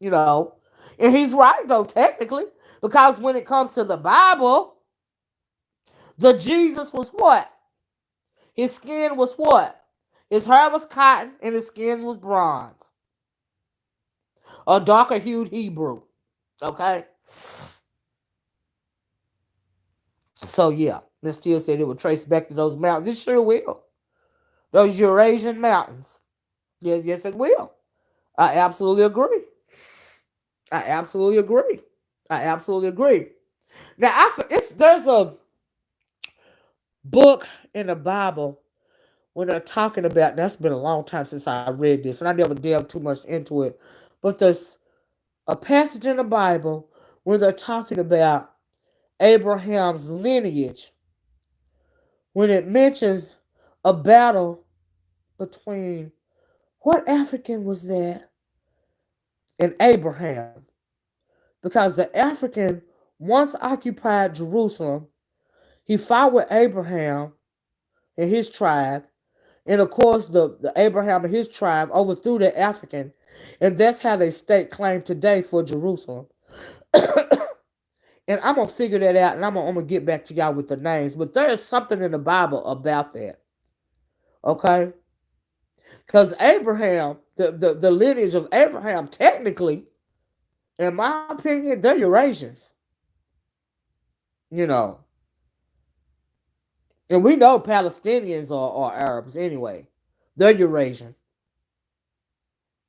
And he's right though, technically, because when it comes to the Bible, the Jesus was what? His skin was what? His hair was cotton and his skin was bronze. A darker hued Hebrew. Okay? So yeah, Miss Steele said it would trace back to those mountains. It sure will. Those Eurasian mountains. Yes, it will. I absolutely agree. I absolutely agree. Now, there's a book in the Bible when they're talking about. That's been a long time since I read this, and I never delved too much into it. But there's a passage in the Bible where they're talking about Abraham's lineage when it mentions a battle between what African was that and Abraham, because the African once occupied Jerusalem. He fought with Abraham and his tribe, and of course the Abraham and his tribe overthrew the African, and that's how they stake claim today for Jerusalem. And I'm going to figure that out, and I'm going to get back to y'all with the names. But there is something in the Bible about that. Okay? Because Abraham, the lineage of Abraham, technically, in my opinion, they're Eurasians. And we know Palestinians are Arabs anyway. They're Eurasian.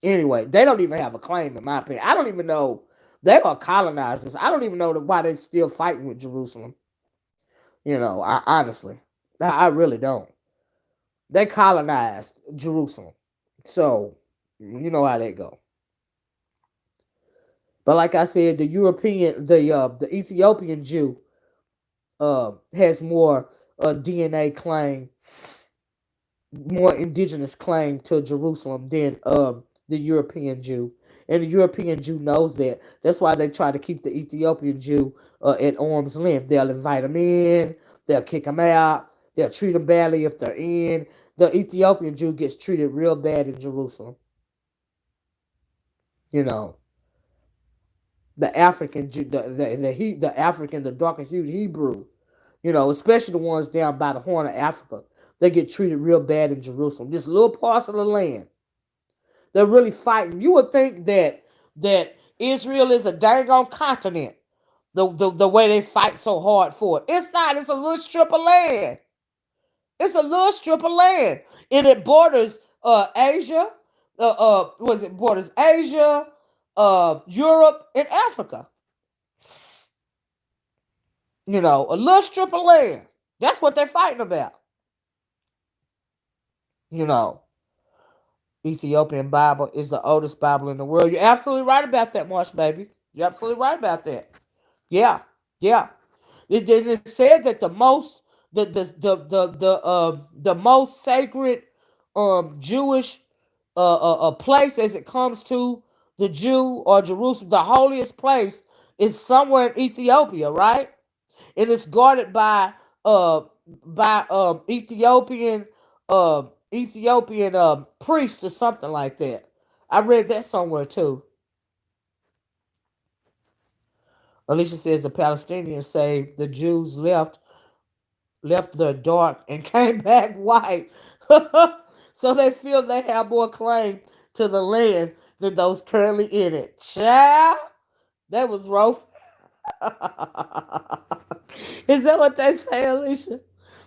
Anyway, they don't even have a claim, in my opinion. I don't even know. They are colonizers. I don't even know why they're still fighting with Jerusalem. Honestly, I really don't. They colonized Jerusalem, so you know how they go. But like I said, the Ethiopian Jew has more DNA claim, more indigenous claim to Jerusalem than the European Jew. And the European Jew knows that. That's why they try to keep the Ethiopian Jew at arm's length. They'll invite them in. They'll kick them out. They'll treat them badly if they're in. The Ethiopian Jew gets treated real bad in Jerusalem. The African Jew, the African, the darker hued Hebrew, especially the ones down by the Horn of Africa. They get treated real bad in Jerusalem. This little parcel of land. They're really fighting. You would think that Israel is a dang on continent. The way they fight so hard for it. It's not. It's a little strip of land. It's a little strip of land. And it borders Asia. Was it borders Asia, Europe, and Africa. A little strip of land. That's what they're fighting about. You know, Ethiopian Bible is the oldest Bible in the world. You're absolutely right about that, Marsh, baby. You're absolutely right about that. Yeah, yeah. It said that the most sacred Jewish place as it comes to the Jew or Jerusalem, the holiest place is somewhere in Ethiopia, right? And it's guarded by Ethiopian priest or something like that. I read that somewhere too. Alicia says the Palestinians say the Jews left the dark and came back white. So they feel they have more claim to the land than those currently in it. Child, that was rough. Is that what they say, Alicia?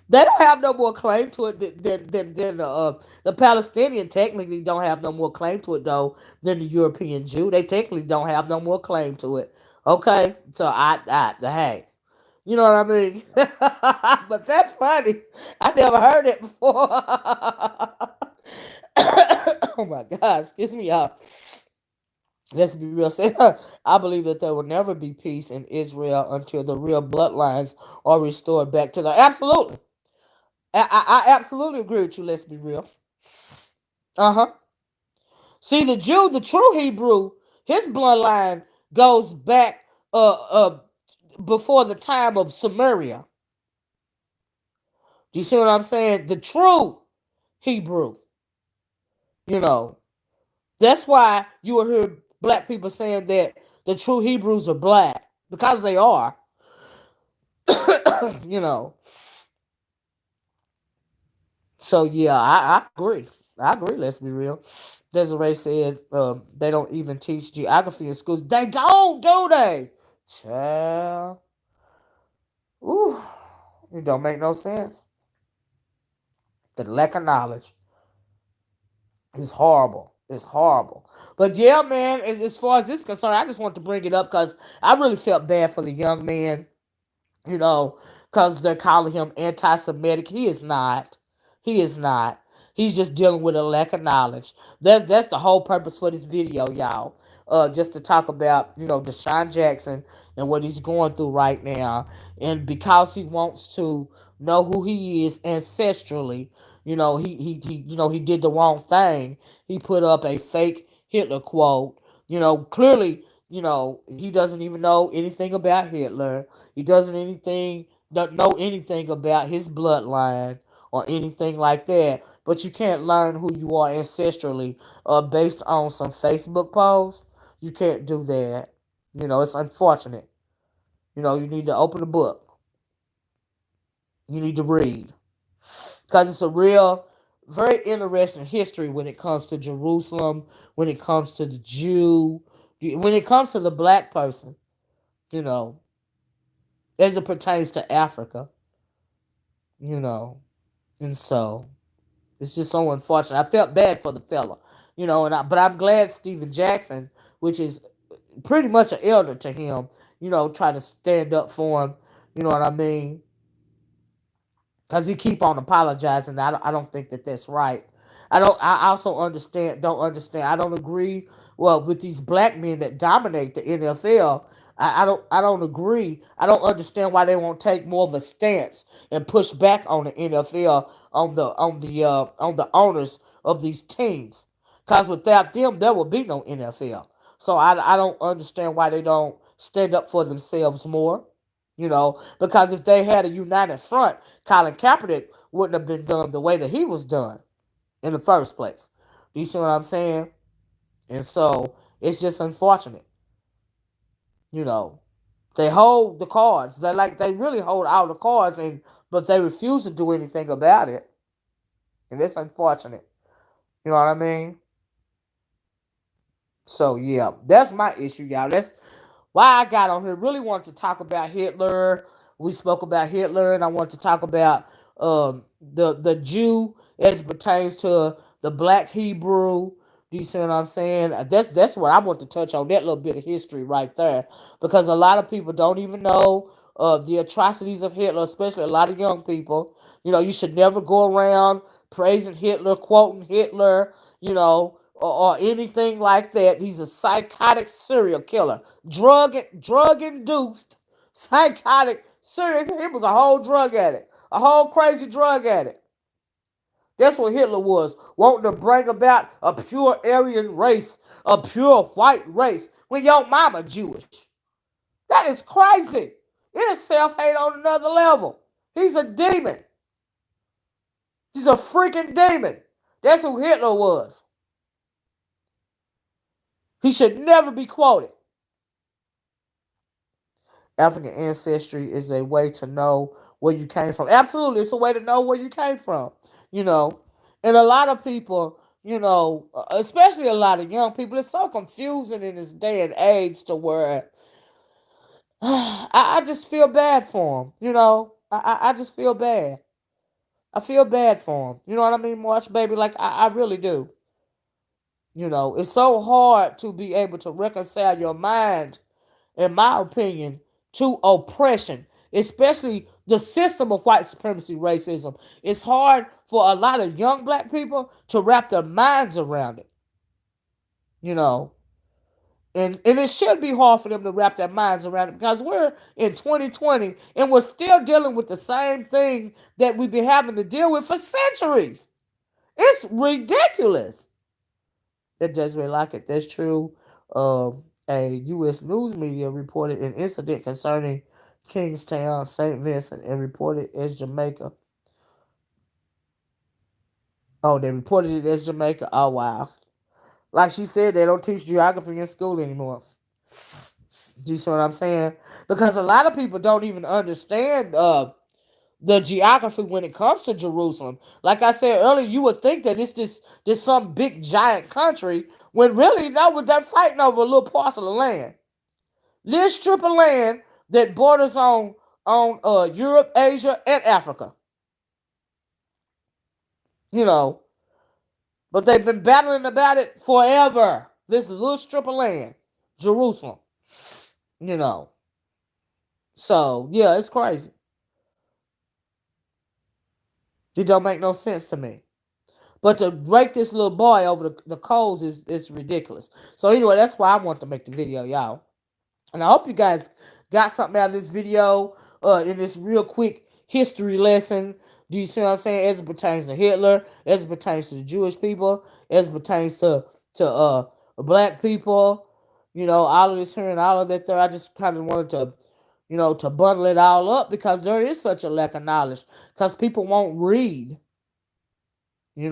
They don't have no more claim to it than the Palestinian technically don't have no more claim to it though than the European Jew. They technically don't have no more claim to it. Okay, so hey, you know what I mean? But that's funny. I never heard it before. Oh my God, excuse me, y'all. Let's be real. I believe that there will never be peace in Israel until the real bloodlines are restored back to the. Absolutely. I absolutely agree with you. Let's be real. Uh huh. See, the Jew, the true Hebrew, his bloodline goes back before the time of Samaria. Do you see what I'm saying? The true Hebrew. You know, that's why you will hear black people saying that the true Hebrews are black because they are. you know. So yeah, I agree. I agree. Let's be real. Desiree said they don't even teach geography in schools. They don't, do they? Child. Ooh, it don't make no sense. The lack of knowledge is horrible. It's horrible. But yeah, man, as far as this is concerned, I just want to bring it up because I really felt bad for the young man, you know, because they're calling him anti Semitic. He is not. He is not. He's just dealing with a lack of knowledge. That's the whole purpose for this video, y'all. Just to talk about, DeSean Jackson and what he's going through right now. And because he wants to know who he is ancestrally, he did the wrong thing. He put up a fake Hitler quote. Clearly, he doesn't even know anything about Hitler. He don't know anything about his bloodline or anything like that. But you can't learn who you are ancestrally based on some Facebook posts. You can't do that. It's unfortunate. You need to open a book. You need to read. Because it's a real, very interesting history when it comes to Jerusalem, when it comes to the Jew, when it comes to the black person, you know, as it pertains to Africa, you know. And so it's just so unfortunate. I felt bad for the fella, but I'm glad Stephen Jackson, which is pretty much an elder to him, try to stand up for him. You know what I mean? Because he keep on apologizing. I don't think that that's right. I also don't understand. I don't agree. Well, with these black men that dominate the NFL, I don't agree. I don't understand why they won't take more of a stance and push back on the NFL on the owners of these teams. Because without them, there will be no NFL. So I don't understand why they don't stand up for themselves more. Because if they had a united front, Colin Kaepernick wouldn't have been done the way that he was done in the first place. Do you see what I'm saying? And so it's just unfortunate. You know, they hold the cards. They really hold all the cards, but they refuse to do anything about it. And that's unfortunate. You know what I mean? So yeah, that's my issue, y'all. That's why I got on here. Really wanted to talk about Hitler. We spoke about Hitler, and I want to talk about the Jew as it pertains to the Black Hebrew. Do you see what I'm saying? That's what I want to touch on. That little bit of history right there, because a lot of people don't even know the atrocities of Hitler, especially a lot of young people. You know, you should never go around praising Hitler, quoting Hitler. Or anything like that. He's a psychotic serial killer, drug induced psychotic serial killer. He was a whole drug addict, a whole crazy drug addict. That's what Hitler was, wanting to bring about a pure Aryan race, a pure white race, when your mama Jewish. That is crazy. It is self-hate on another level. He's a demon. He's a freaking demon. That's who Hitler was. He should never be quoted. African ancestry is a way to know where you came from. Absolutely, it's a way to know where you came from. You know, and a lot of people, especially a lot of young people, it's so confusing in this day and age to where I just feel bad for them. I just feel bad. I feel bad for them. You know what I mean, March, baby? Like, I really do. It's so hard to be able to reconcile your mind, in my opinion, to oppression, especially the system of white supremacy racism. It's hard for a lot of young Black people to wrap their minds around it, you know. And it should be hard for them to wrap their minds around it, because we're in 2020 and we're still dealing with the same thing that we've been having to deal with for centuries. It's ridiculous. That just really like it. That's true. A U.S. news media reported an incident concerning Kingstown, St. Vincent, and reported as Jamaica. Oh, they reported it as Jamaica. Oh, wow. Like she said, they don't teach geography in school anymore. Do you see what I'm saying? Because a lot of people don't even understand the geography when it comes to Jerusalem. Like I said earlier, you would think that it's this some big giant country, when really, no, they're fighting over a little parcel of land. This strip of land that borders on Europe, Asia, and Africa. You know, but they've been battling about it forever. This little strip of land, Jerusalem. You know, so yeah, it's crazy. It don't make no sense to me. But to rake this little boy over the coals is ridiculous. So anyway, that's why I want to make the video, y'all. And I hope you guys got something out of this video, in this real quick history lesson. Do you see what I'm saying? As it pertains to Hitler, as it pertains to the Jewish people, as it pertains to Black people, all of this here and all of that there. I just kind of wanted to, to bundle it all up, because there is such a lack of knowledge, because people won't read. You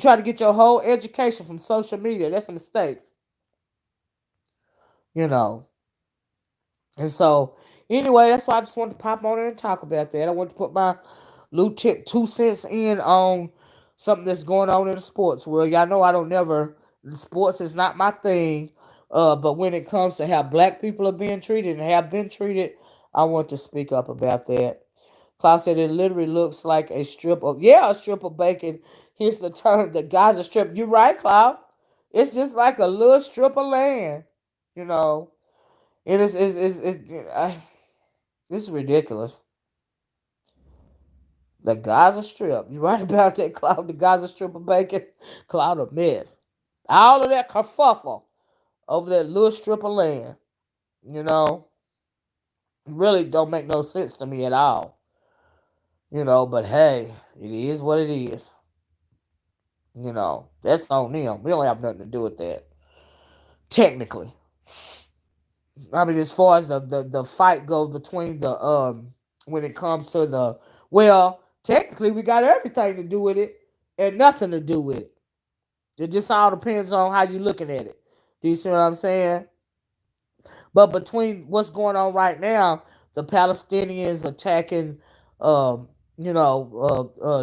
try to get your whole education from social media. That's a mistake. You know. And so, anyway, that's why I just wanted to pop on there and talk about that. I want to put my little 2 cents in on something that's going on in the sports world. Y'all know I don't never, sports is not my thing. But when it comes to how Black people are being treated and have been treated, I want to speak up about that. Klaus said it literally looks like a strip of bacon. Here's the term, the Gaza Strip. You're right, Klaus. It's just like a little strip of land, you know. And it's ridiculous. The Gaza Strip. You're right about that, Cloud. The Gaza Strip of bacon. Cloud of mess. All of that kerfuffle over that little strip of land. Really don't make no sense to me at all. But hey, it is what it is. That's on them. We don't have nothing to do with that. Technically. I mean, as far as the fight goes between when it comes to technically we got everything to do with it and nothing to do with it. It just all depends on how you're looking at it. Do you see what I'm saying? But between what's going on right now, the Palestinians attacking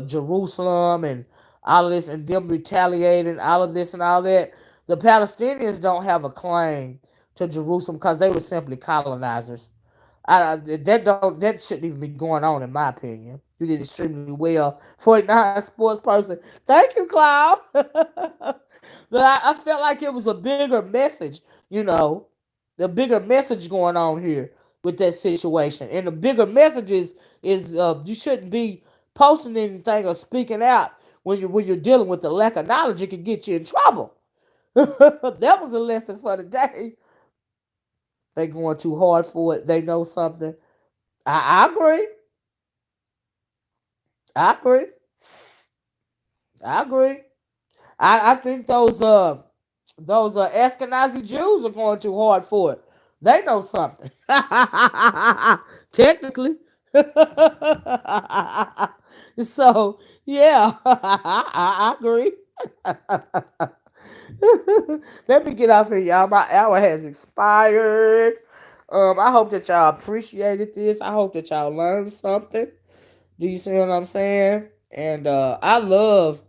Jerusalem and all of this, and them retaliating, all of this and all that. The Palestinians don't have a claim to Jerusalem because they were simply colonizers. That shouldn't even be going on in my opinion. You did extremely well for a non-sports person. Thank you, Cloud. But I felt like it was a bigger message, you know, the bigger message going on here with that situation. And the bigger message is you shouldn't be posting anything or speaking out when you're dealing with the lack of knowledge. It can get you in trouble. That was a lesson for the day. They going too hard for it. They know something. I agree. I agree. I agree. I think those Ashkenazi Jews are going too hard for it. They know something. Technically. So yeah, I agree. Let me get off here, y'all. My hour has expired. I hope that y'all appreciated this. I hope that y'all learned something. Do you see what I'm saying? And I love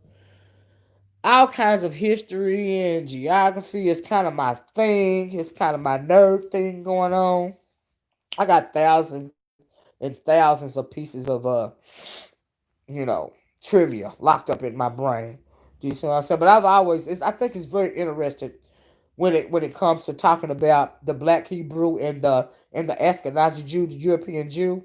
all kinds of history and geography. It's kind of my thing. It's kind of my nerd thing going on. I got thousands and thousands of pieces of you know, trivia locked up in my brain. Do you see what I'm saying? But I think it's very interesting when it comes to talking about the Black Hebrew and the Ashkenazi Jew, the European Jew.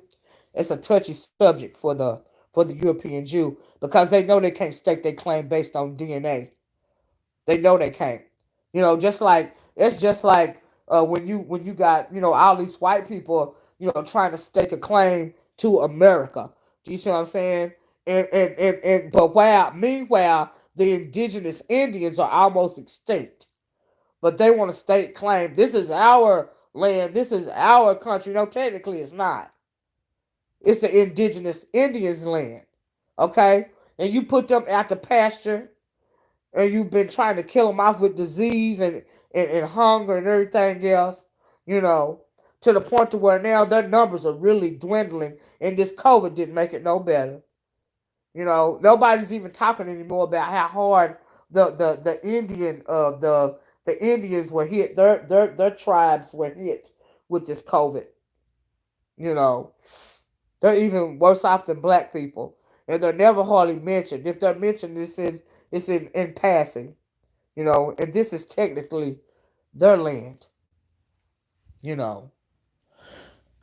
It's a touchy subject for the European Jew because they know they can't stake their claim based on DNA. They know they can't. Just like it's just like when you got all these white people trying to stake a claim to America. Do you see what I'm saying? And but while meanwhile the indigenous Indians are almost extinct, but they want to stake claim. This is our land. This is our country. No, technically it's not. It's the indigenous Indians' land. Okay, and you put them out to pasture and you've been trying to kill them off with disease and hunger and everything else, you know, to the point to where now their numbers are really dwindling, and this COVID didn't make it no better. Nobody's even talking anymore about how hard the the Indians were hit. Their tribes were hit with this COVID. You know, they're even worse off than black people, and they're never hardly mentioned. If they're mentioned, it's in passing. And this is technically their land. You know,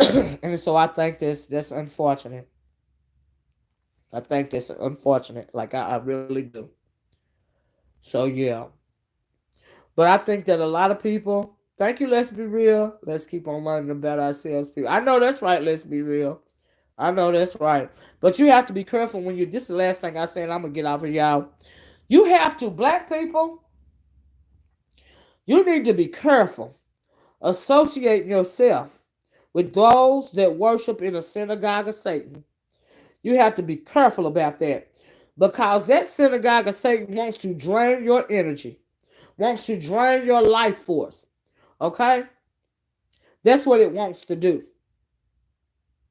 and so I think that's unfortunate. I think that's unfortunate. Like I really do. So yeah, but I think that a lot of people. Thank you. Let's be real. Let's keep on learning about ourselves, people. I know that's right. Let's be real. I know that's right. But you have to be careful when you. This is the last thing I said. I'm gonna get off of y'all. You have to, black people. You need to be careful associating yourself with those that worship in a synagogue of Satan. You have to be careful about that because that synagogue of Satan wants to drain your energy, wants to drain your life force. Okay? That's what it wants to do.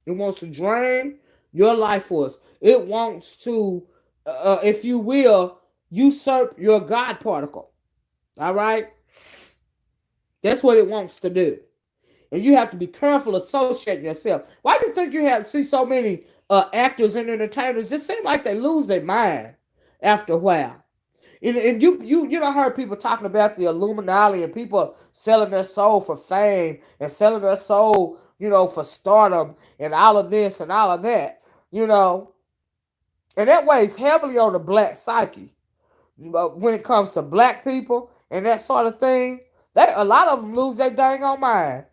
It wants to drain your life force. It wants to, if you will, usurp your God particle. All right? That's what it wants to do. And you have to be careful associating yourself. Why do you think you have to see so many actors and entertainers? Just seem like they lose their mind after a while. And you don't heard people talking about the Illuminati and people selling their soul for fame and selling their soul, for stardom and all of this and all of that, and that weighs heavily on the black psyche. When it comes to black people and that sort of thing, a lot of them lose their dang on mind.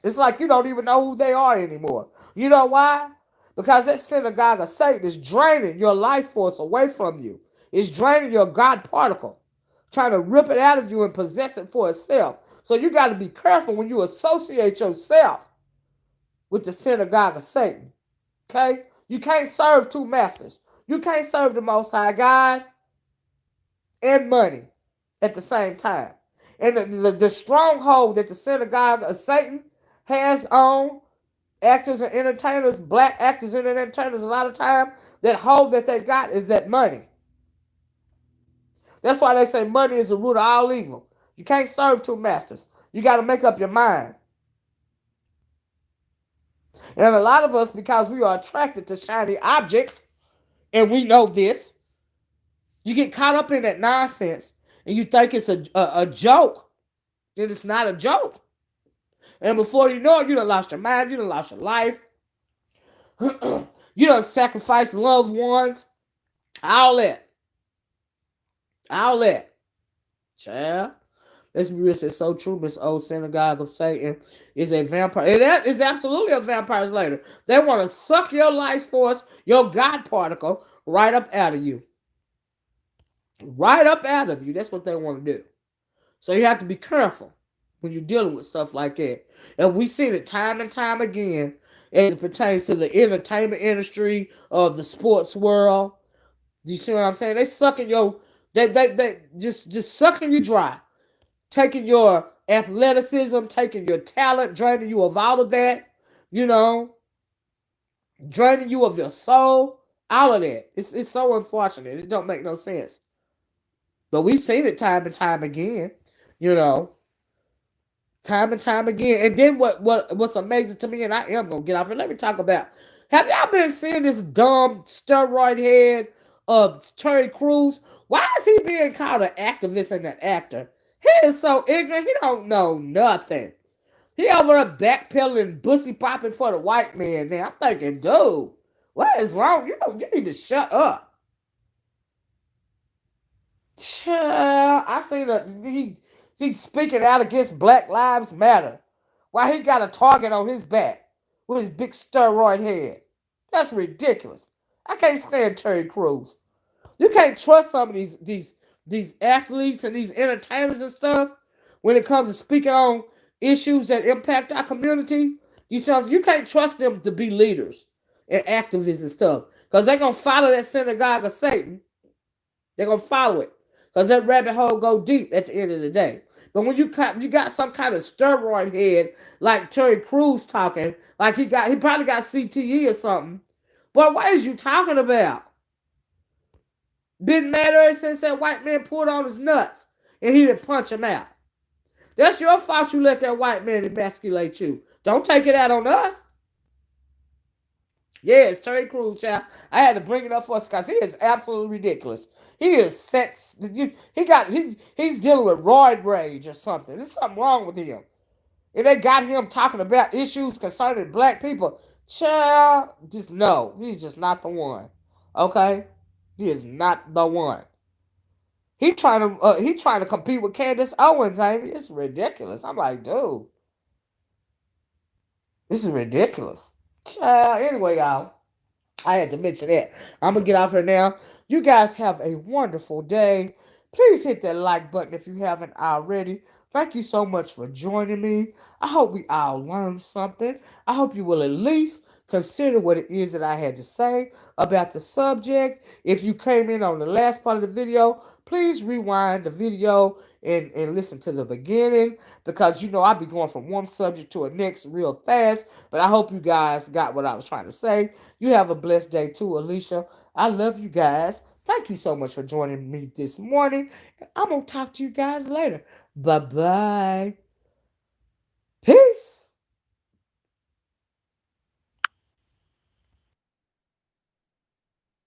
It's like you don't even know who they are anymore. You know why? Because that synagogue of Satan is draining your life force away from you. It's draining your God particle, trying to rip it out of you and possess it for itself. So you got to be careful when you associate yourself with the synagogue of Satan. Okay? You can't serve two masters. You can't serve the Most High God and money at the same time. And the stronghold that the synagogue of Satan has on Actors and entertainers, black actors and entertainers, a lot of time, that hope that they got is that money. That's why they say money is the root of all evil. You can't serve two masters. You got to make up your mind. And a lot of us, because we are attracted to shiny objects, and we know this, you get caught up in that nonsense, and you think it's a joke. Then it's not a joke. And before you know it, you done lost your mind, you done lost your life, you done sacrificed loved ones, all that. All that. Child. Let's be real, it's so true. Miss Old Synagogue of Satan is a vampire. It is absolutely a vampire slayer. They want to suck your life force, your God particle, right up out of you. Right up out of you. That's what they want to do. So you have to be careful when you're dealing with stuff like that. And we've seen it time and time again as it pertains to the entertainment industry of the sports world. Do you see what I'm saying? They sucking your, they just sucking you dry. Taking your athleticism, taking your talent, draining you of all of that, draining you of your soul, all of that. It's so unfortunate. It don't make no sense. But we've seen it time and time again, time and time again. And then what's amazing to me, and I am gonna get off it. Let me talk about. Have y'all been seeing this dumb steroid head of Terry Crews? Why is he being called an activist and an actor? He is so ignorant. He don't know nothing. He over there backpedaling, bussy popping for the white man. Now I'm thinking, dude, what is wrong? You need to shut up. Child, I seen he's speaking out against Black Lives Matter. Why he got a target on his back with his big steroid head? That's ridiculous. I can't stand Terry Crews. You can't trust some of these athletes and these entertainers and stuff when it comes to speaking on issues that impact our community. You can't trust them to be leaders and activists and stuff because they're going to follow that synagogue of Satan. They're going to follow it because that rabbit hole go deep at the end of the day. But when you got some kind of steroid head like Terry Crews talking, like he probably got CTE or something. But what is you talking about? Been mad ever since that white man pulled on his nuts and he didn't punch him out. That's your fault you let that white man emasculate you. Don't take it out on us. Yes, Terry Crews, child. I had to bring it up for us because he is absolutely ridiculous. He is sex. He's dealing with roid rage or something. There's something wrong with him. If they got him talking about issues concerning black people, child, just no. He's just not the one. Okay? He is not the one. He trying to compete with Candace Owens, ain't he? It's ridiculous. I'm like, dude, this is ridiculous. Anyway, y'all, I had to mention that. I'm gonna get off here now. You guys have a wonderful day. Please hit that like button if you haven't already. Thank you so much for joining me. I hope we all learned something. I hope you will at least consider what it is that I had to say about the subject. If you came in on the last part of the video, please rewind the video and listen to the beginning because I'll be going from one subject to the next real fast. But I hope you guys got what I was trying to say. You have a blessed day too, Alicia. I love you guys. Thank you so much for joining me this morning. I'm going to talk to you guys later. Bye-bye. Peace.